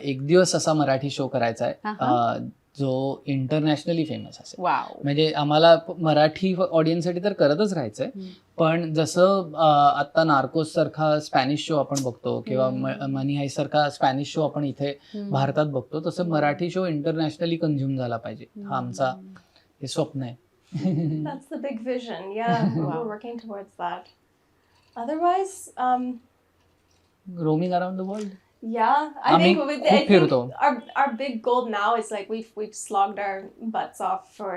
एक दिवस असा मराठी शो करायचा आहे जो इंटरनॅशनली फेमस असेल. वाव. म्हणजे आम्हाला मराठी ऑडियन्ससाठी तर करतच राहायचंय, पण जसं आता नार्कोस सारखा स्पॅनिश शो आपण बघतो किंवा मनी हाय सारखा स्पॅनिश शो आपण इथे भारतात बघतो, तसं मराठी शो इंटरनॅशनली कंझ्युम झाला पाहिजे. हा आमचा हे स्वप्न आहे. That's the big vision. Yeah, we're working towards that. Otherwise, roaming around the world. yeah, I आम्ही think with खूप फिरतो. our big goal now is like we've slogged our butts off for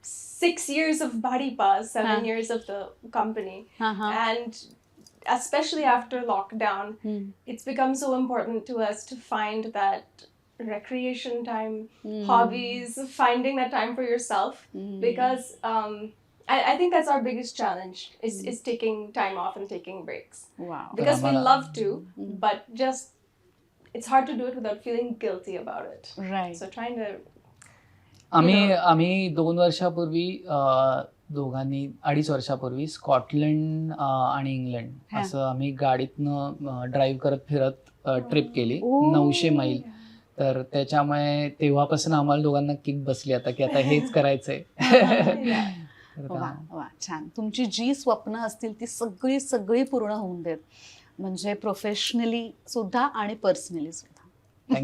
6 years of Body Pass, 7 years of the company, and especially after lockdown, it's become so important to us to find that recreation time, hobbies, finding that time for yourself, because I think that's our biggest challenge is taking time off and taking breaks, wow. because we Amala- love to, but just it's hard to do it without feeling guilty about it. Right. So trying to आम्ही 2 वर्षापूर्वी दोघांनी 2.5 वर्षापूर्वी Scotland आणि England असं आम्ही गाडीतनं drive करत फिरत ट्रिप केली. ओ. 900 मैल. तर त्याच्यामुळे तेव्हापासून आम्हाला दोघांना किक बसली आता की आता हेच करायचंय. तर वा आता- वा छान. तुमची जी स्वप्न असतील ती सगळी पूर्ण होऊन देत, म्हणजे प्रोफेशनली सुद्धा आणि पर्सनली सुद्धा.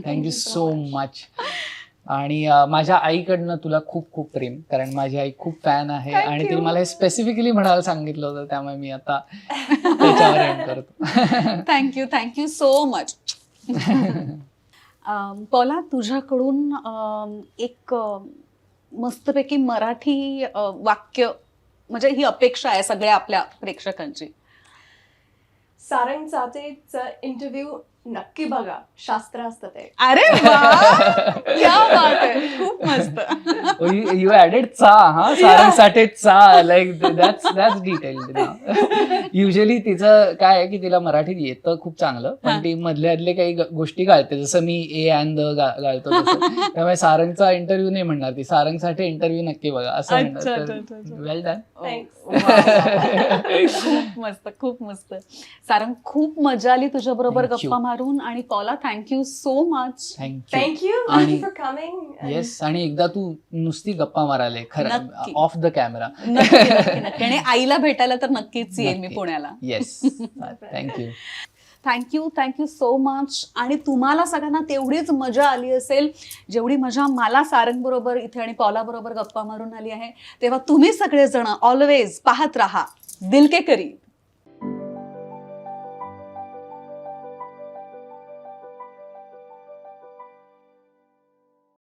Thank you so much. आणि माझ्या आईकडनं तुला खूप खूप प्रेम, कारण माझी आई खूप फॅन आहे Thank आणि you. तिने मला हे स्पेसिफिकली म्हणायला सांगितलं होतं, त्यामुळे मी आता त्याच्यावर एंड करतो. Thank you so much. पौला, तुझ्याकडून एक मस्तपैकी मराठी वाक्य, म्हणजे ही अपेक्षा आहे सगळ्या आपल्या प्रेक्षकांची. सारंग चाटेचं इंटरव्ह्यू नक्की बघा, शास्त्र असतं ते. अरे वा, क्या बात आहे, खूप मस्त. यू ऍडेड चा. हा, सारंगसाठी चा, लाईक दॅट्स डिटेल्ड. युजली तिचं काय आहे की तिला मराठीत येतं खूप चांगलं, पण ती मधले अधले काही गोष्टी गाळते, जसं मी ए अँड द गाळतो तसं. त्यामुळे सारंगचा इंटरव्ह्यू नाही म्हणणार ती, सारंगसाठी इंटरव्ह्यू नक्की बघा असं म्हणणार. वेल डन. खूप मस्त, खूप मस्त. सारंग, खूप मजा आली तुझ्या बरोबर Thank you. गप्पा मारून. आणि Paula, thank you so much. Thank you. Thank you आणि- for coming. येस, आणि एकदा तू नुसती गप्पा मारायला खरं नक्की. Off the camera. नक्की. आणि आईला भेटायला तर नक्कीच येईल मी नक्की. पुण्याला. Yes. Thank you. Thank you so much. आणि तुम्हाला सगळ्यांना तेवढीच मजा आली असेल जेवढी मजा मला सारंग बरोबर इथे आणि पौला बरोबर गप्पा मारून आली आहे. तेव्हा तुम्ही सगळेजण ऑलवेज पाहत राहा दिल के करीब.